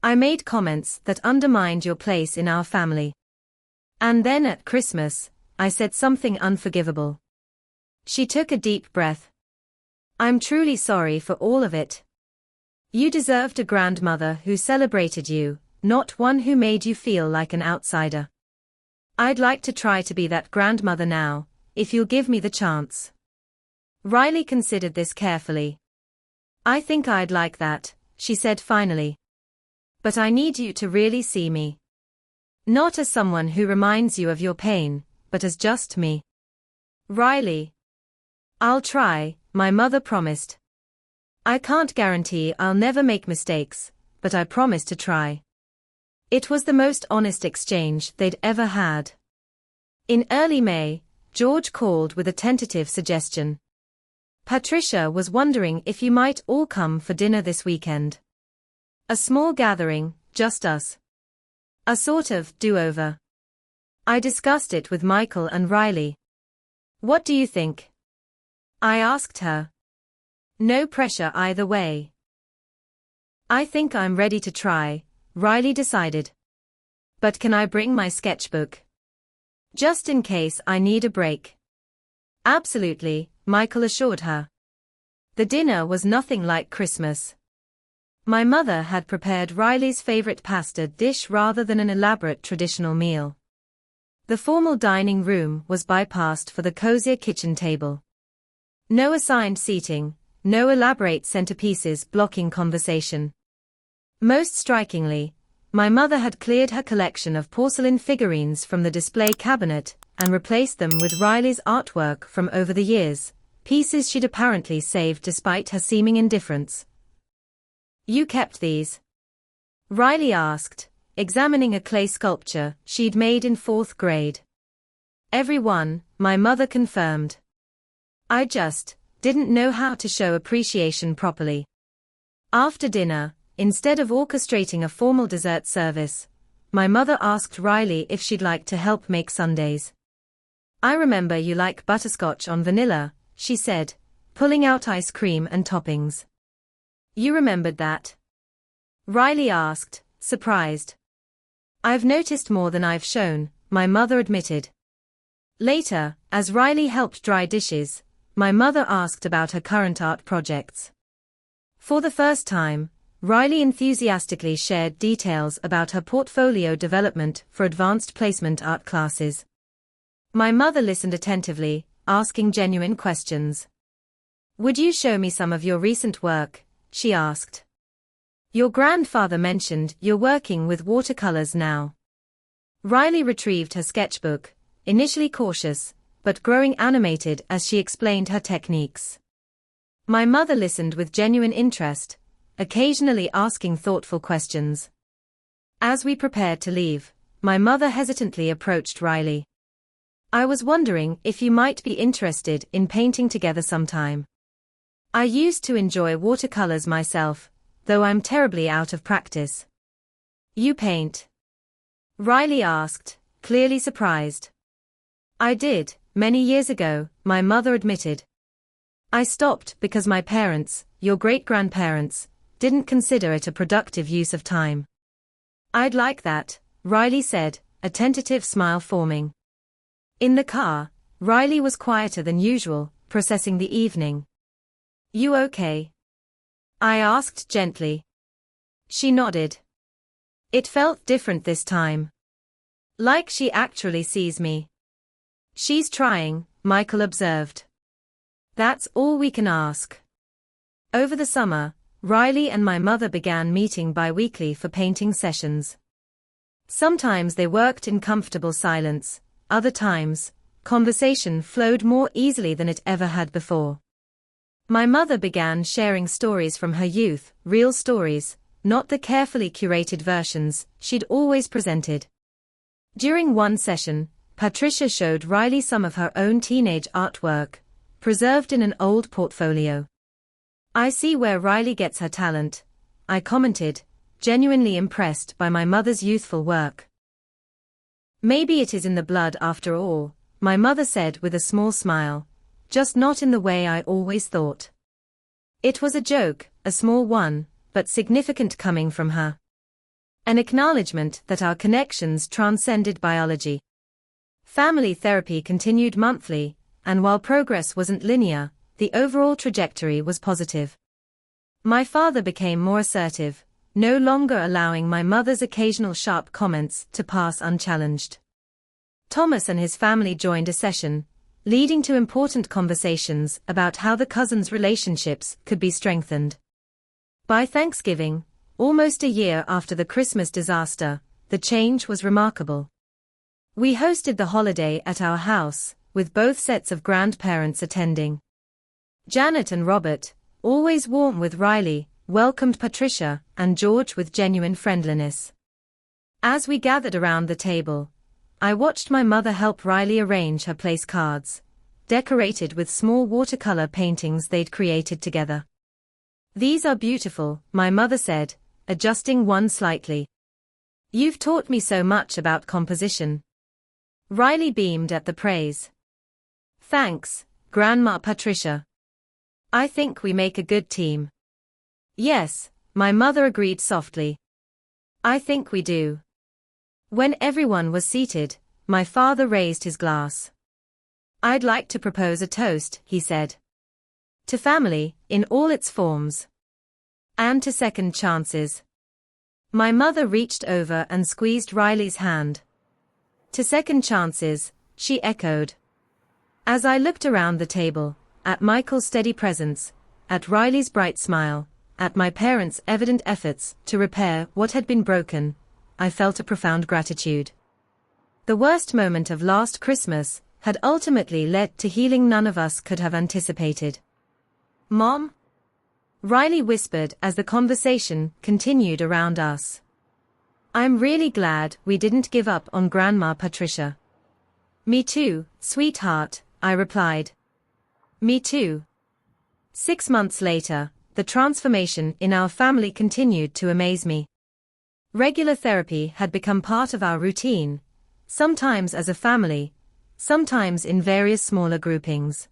I made comments that undermined your place in our family. And then at Christmas, I said something unforgivable." She took a deep breath. "I'm truly sorry for all of it. You deserved a grandmother who celebrated you, not one who made you feel like an outsider. I'd like to try to be that grandmother now, if you'll give me the chance." Riley considered this carefully. "I think I'd like that," she said finally. "But I need you to really see me. Not as someone who reminds you of your pain, but as just me." "Riley." "I'll try," my mother promised. "I can't guarantee I'll never make mistakes, but I promise to try." It was the most honest exchange they'd ever had. In early May, George called with a tentative suggestion. "Patricia was wondering if you might all come for dinner this weekend. A small gathering, just us. A sort of do-over." I discussed it with Michael and Riley. "What do you think?" I asked her. No pressure either way. "I think I'm ready to try," Riley decided. "But can I bring my sketchbook? Just in case I need a break." "Absolutely," Michael assured her. The dinner was nothing like Christmas. My mother had prepared Riley's favorite pasta dish rather than an elaborate traditional meal. The formal dining room was bypassed for the cozier kitchen table. No assigned seating, no elaborate centerpieces blocking conversation. Most strikingly, My mother had cleared her collection of porcelain figurines from the display cabinet and replaced them with Riley's artwork from over the years, pieces she'd apparently saved despite her seeming indifference. "You kept these?" Riley asked, examining a clay sculpture she'd made in 4th grade. "Every one," my mother confirmed. "I just didn't know how to show appreciation properly." After dinner, instead of orchestrating a formal dessert service, my mother asked Riley if she'd like to help make sundaes. "I remember you like butterscotch on vanilla," she said, pulling out ice cream and toppings. "You remembered that?" Riley asked, surprised. "I've noticed more than I've shown," my mother admitted. Later, as Riley helped dry dishes, my mother asked about her current art projects. For the first time, Riley enthusiastically shared details about her portfolio development for advanced placement art classes. My mother listened attentively, asking genuine questions. "Would you show me some of your recent work?" she asked. "Your grandfather mentioned you're working with watercolors now." Riley retrieved her sketchbook, initially cautious, but growing animated as she explained her techniques. My mother listened with genuine interest, occasionally asking thoughtful questions. As we prepared to leave, my mother hesitantly approached Riley. "I was wondering if you might be interested in painting together sometime. I used to enjoy watercolors myself, though I'm terribly out of practice." "You paint?" Riley asked, clearly surprised. "I did, many years ago," my mother admitted. "I stopped because my parents, your great-grandparents, didn't consider it a productive use of time." "I'd like that," Riley said, a tentative smile forming. In the car, Riley was quieter than usual, processing the evening. "You okay?" I asked gently. She nodded. It felt different this time. Like she actually sees me. "She's trying," Michael observed. "That's all we can ask." Over the summer, Riley and my mother began meeting bi-weekly for painting sessions. Sometimes they worked in comfortable silence, other times, conversation flowed more easily than it ever had before. My mother began sharing stories from her youth, real stories, not the carefully curated versions she'd always presented. During one session, Patricia showed Riley some of her own teenage artwork, preserved in an old portfolio. "I see where Riley gets her talent," I commented, genuinely impressed by my mother's youthful work. "Maybe it is in the blood after all," my mother said with a small smile, "just not in the way I always thought." It was a joke, a small one, but significant coming from her. An acknowledgement that our connections transcended biology. Family therapy continued monthly, and while progress wasn't linear, the overall trajectory was positive. My father became more assertive, no longer allowing my mother's occasional sharp comments to pass unchallenged. Thomas and his family joined a session, leading to important conversations about how the cousins' relationships could be strengthened. By Thanksgiving, almost a year after the Christmas disaster, the change was remarkable. We hosted the holiday at our house, with both sets of grandparents attending. Janet and Robert, always warm with Riley, welcomed Patricia and George with genuine friendliness. As we gathered around the table, I watched my mother help Riley arrange her place cards, decorated with small watercolor paintings they'd created together. "These are beautiful," my mother said, adjusting one slightly. "You've taught me so much about composition." Riley beamed at the praise. "Thanks, Grandma Patricia. I think we make a good team." "Yes," my mother agreed softly. "I think we do." When everyone was seated, my father raised his glass. "I'd like to propose a toast," he said. "To family, in all its forms. And to second chances." My mother reached over and squeezed Riley's hand. "To second chances," she echoed. As I looked around the table, at Michael's steady presence, at Riley's bright smile, at my parents' evident efforts to repair what had been broken, I felt a profound gratitude. The worst moment of last Christmas had ultimately led to healing none of us could have anticipated. "Mom?" Riley whispered as the conversation continued around us. "I'm really glad we didn't give up on Grandma Patricia." "Me too, sweetheart," I replied. "Me too." 6 months later, the transformation in our family continued to amaze me. Regular therapy had become part of our routine, sometimes as a family, sometimes in various smaller groupings.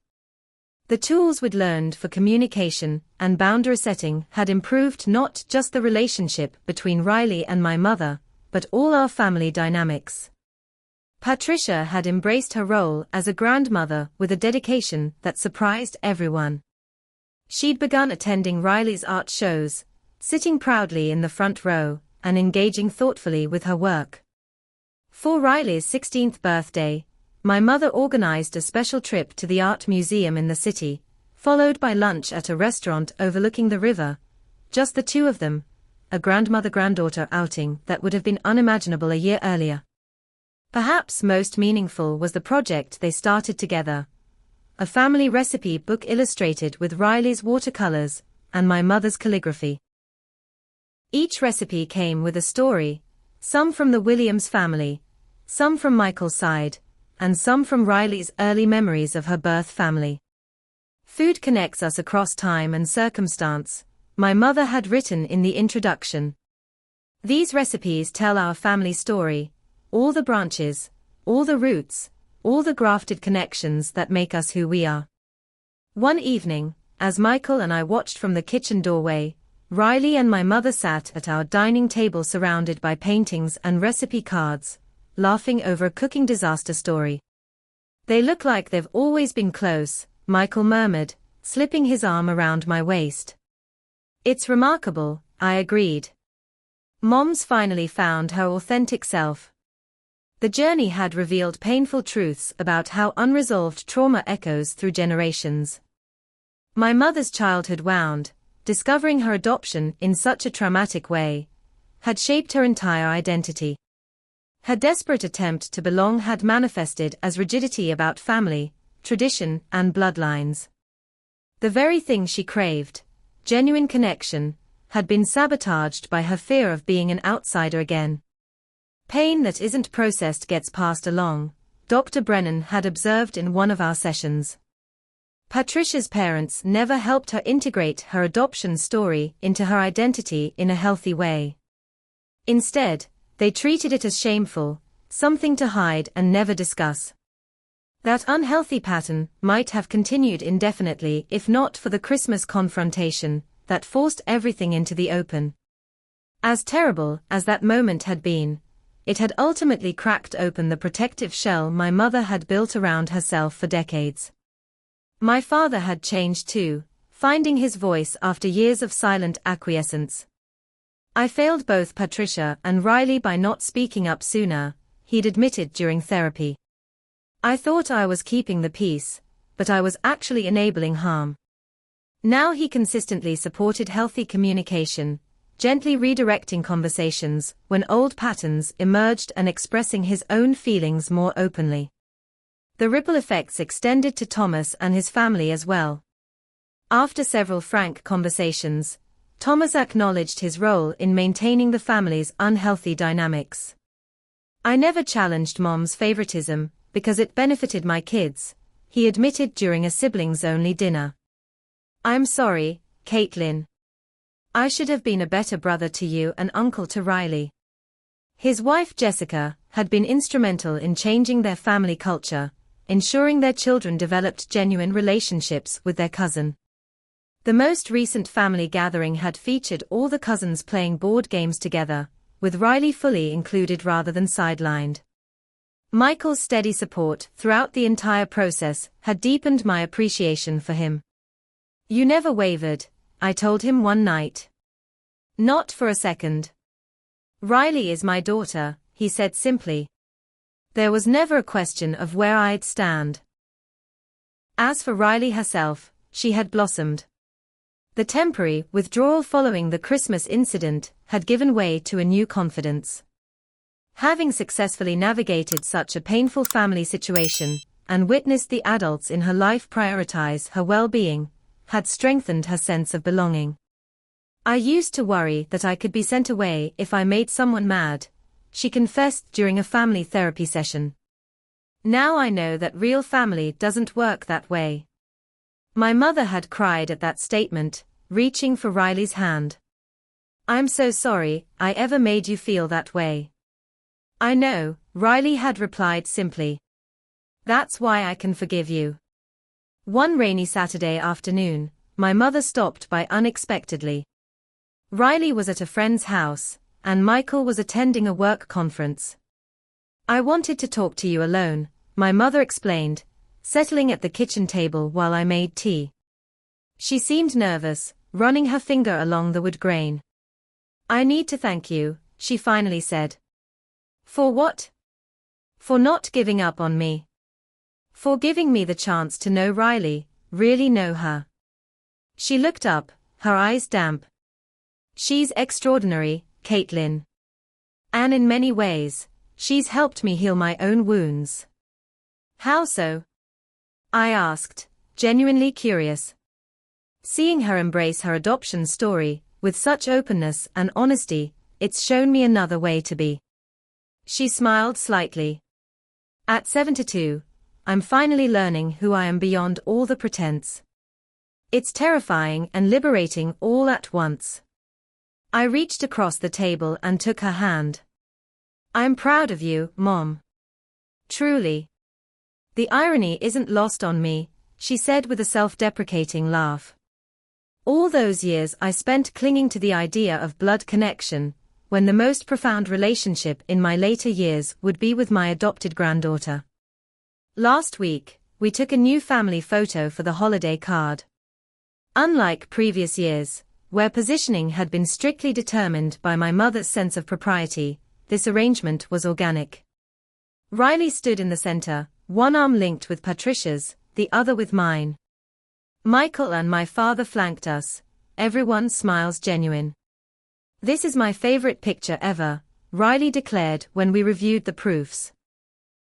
The tools we'd learned for communication and boundary setting had improved not just the relationship between Riley and my mother, but all our family dynamics. Patricia had embraced her role as a grandmother with a dedication that surprised everyone. She'd begun attending Riley's art shows, sitting proudly in the front row, and engaging thoughtfully with her work. For Riley's 16th birthday, my mother organized a special trip to the art museum in the city, followed by lunch at a restaurant overlooking the river. Just the two of them, a grandmother-granddaughter outing that would have been unimaginable a year earlier. Perhaps most meaningful was the project they started together. A family recipe book illustrated with Riley's watercolors and my mother's calligraphy. Each recipe came with a story, some from the Williams family, some from Michael's side, and some from Riley's early memories of her birth family. "Food connects us across time and circumstance," my mother had written in the introduction. "These recipes tell our family story, all the branches, all the roots, all the grafted connections that make us who we are." One evening, as Michael and I watched from the kitchen doorway, Riley and my mother sat at our dining table surrounded by paintings and recipe cards, laughing over a cooking disaster story. "They look like they've always been close," Michael murmured, slipping his arm around my waist. "It's remarkable," I agreed. "Mom's finally found her authentic self." The journey had revealed painful truths about how unresolved trauma echoes through generations. My mother's childhood wound, discovering her adoption in such a traumatic way, had shaped her entire identity. Her desperate attempt to belong had manifested as rigidity about family, tradition, and bloodlines. The very thing she craved, genuine connection, had been sabotaged by her fear of being an outsider again. "Pain that isn't processed gets passed along," Dr. Brennan had observed in one of our sessions. Patricia's parents never helped her integrate her adoption story into her identity in a healthy way. Instead, they treated it as shameful, something to hide and never discuss. That unhealthy pattern might have continued indefinitely if not for the Christmas confrontation that forced everything into the open. As terrible as that moment had been, it had ultimately cracked open the protective shell my mother had built around herself for decades. My father had changed too, finding his voice after years of silent acquiescence. "I failed both Patricia and Riley by not speaking up sooner," he'd admitted during therapy. "I thought I was keeping the peace, but I was actually enabling harm." Now he consistently supported healthy communication, gently redirecting conversations when old patterns emerged and expressing his own feelings more openly. The ripple effects extended to Thomas and his family as well. After several frank conversations, Thomas acknowledged his role in maintaining the family's unhealthy dynamics. "I never challenged Mom's favoritism because it benefited my kids," he admitted during a siblings-only dinner. "I'm sorry, Caitlin. I should have been a better brother to you and uncle to Riley." His wife Jessica had been instrumental in changing their family culture, ensuring their children developed genuine relationships with their cousin. The most recent family gathering had featured all the cousins playing board games together, with Riley fully included rather than sidelined. Michael's steady support throughout the entire process had deepened my appreciation for him. "You never wavered," I told him one night. "Not for a second." "Riley is my daughter," he said simply. There was never a question of where I'd stand. As for Riley herself, she had blossomed. The temporary withdrawal following the Christmas incident had given way to a new confidence. Having successfully navigated such a painful family situation, and witnessed the adults in her life prioritize her well-being, had strengthened her sense of belonging. "I used to worry that I could be sent away if I made someone mad," she confessed during a family therapy session. "Now I know that real family doesn't work that way." My mother had cried at that statement, reaching for Riley's hand. "I'm so sorry I ever made you feel that way." "I know," Riley had replied simply. "That's why I can forgive you." One rainy Saturday afternoon, my mother stopped by unexpectedly. Riley was at a friend's house, and Michael was attending a work conference. "I wanted to talk to you alone," my mother explained, settling at the kitchen table while I made tea. She seemed nervous, running her finger along the wood grain. "I need to thank you," she finally said. "For what?" "For not giving up on me. For giving me the chance to know Riley, really know her." She looked up, her eyes damp. "She's extraordinary, Caitlin. And in many ways, she's helped me heal my own wounds." "How so?" I asked, genuinely curious. "Seeing her embrace her adoption story, with such openness and honesty, it's shown me another way to be." She smiled slightly. "At 72, I'm finally learning who I am beyond all the pretense. It's terrifying and liberating all at once." I reached across the table and took her hand. "I'm proud of you, Mom. Truly. The irony isn't lost on me," she said with a self-deprecating laugh. "All those years I spent clinging to the idea of blood connection, when the most profound relationship in my later years would be with my adopted granddaughter." Last week, we took a new family photo for the holiday card. Unlike previous years, where positioning had been strictly determined by my mother's sense of propriety, this arrangement was organic. Riley stood in the center, one arm linked with Patricia's, the other with mine. Michael and my father flanked us. Everyone smiles genuine. "This is my favorite picture ever," Riley declared when we reviewed the proofs.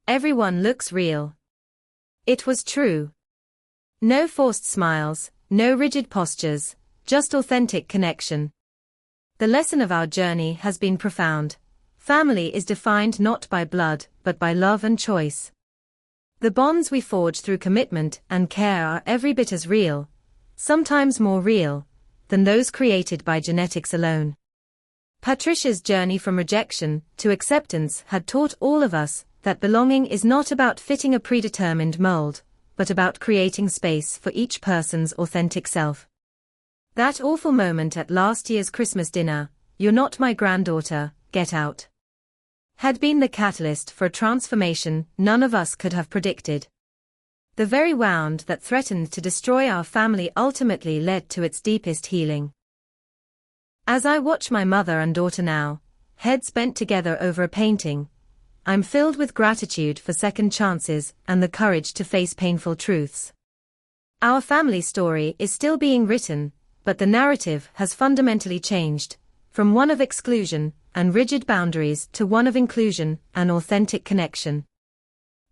"Everyone looks real." It was true. No forced smiles, no rigid postures, just authentic connection. The lesson of our journey has been profound. Family is defined not by blood, but by love and choice. The bonds we forge through commitment and care are every bit as real, sometimes more real, than those created by genetics alone. Patricia's journey from rejection to acceptance had taught all of us that belonging is not about fitting a predetermined mold, but about creating space for each person's authentic self. That awful moment at last year's Christmas dinner, "You're not my granddaughter, get out," had been the catalyst for a transformation none of us could have predicted. The very wound that threatened to destroy our family ultimately led to its deepest healing. As I watch my mother and daughter now, heads bent together over a painting, I'm filled with gratitude for second chances and the courage to face painful truths. Our family story is still being written, but the narrative has fundamentally changed, from one of exclusion and rigid boundaries to one of inclusion and authentic connection.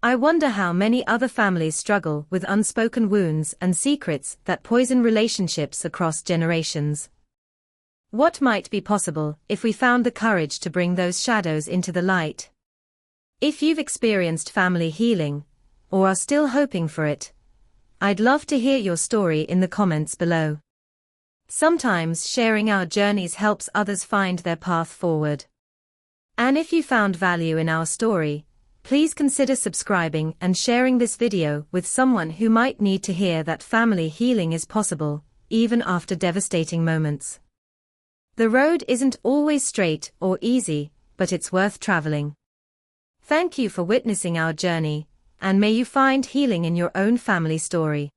I wonder how many other families struggle with unspoken wounds and secrets that poison relationships across generations. What might be possible if we found the courage to bring those shadows into the light? If you've experienced family healing, or are still hoping for it, I'd love to hear your story in the comments below. Sometimes sharing our journeys helps others find their path forward. And if you found value in our story, please consider subscribing and sharing this video with someone who might need to hear that family healing is possible, even after devastating moments. The road isn't always straight or easy, but it's worth traveling. Thank you for witnessing our journey, and may you find healing in your own family story.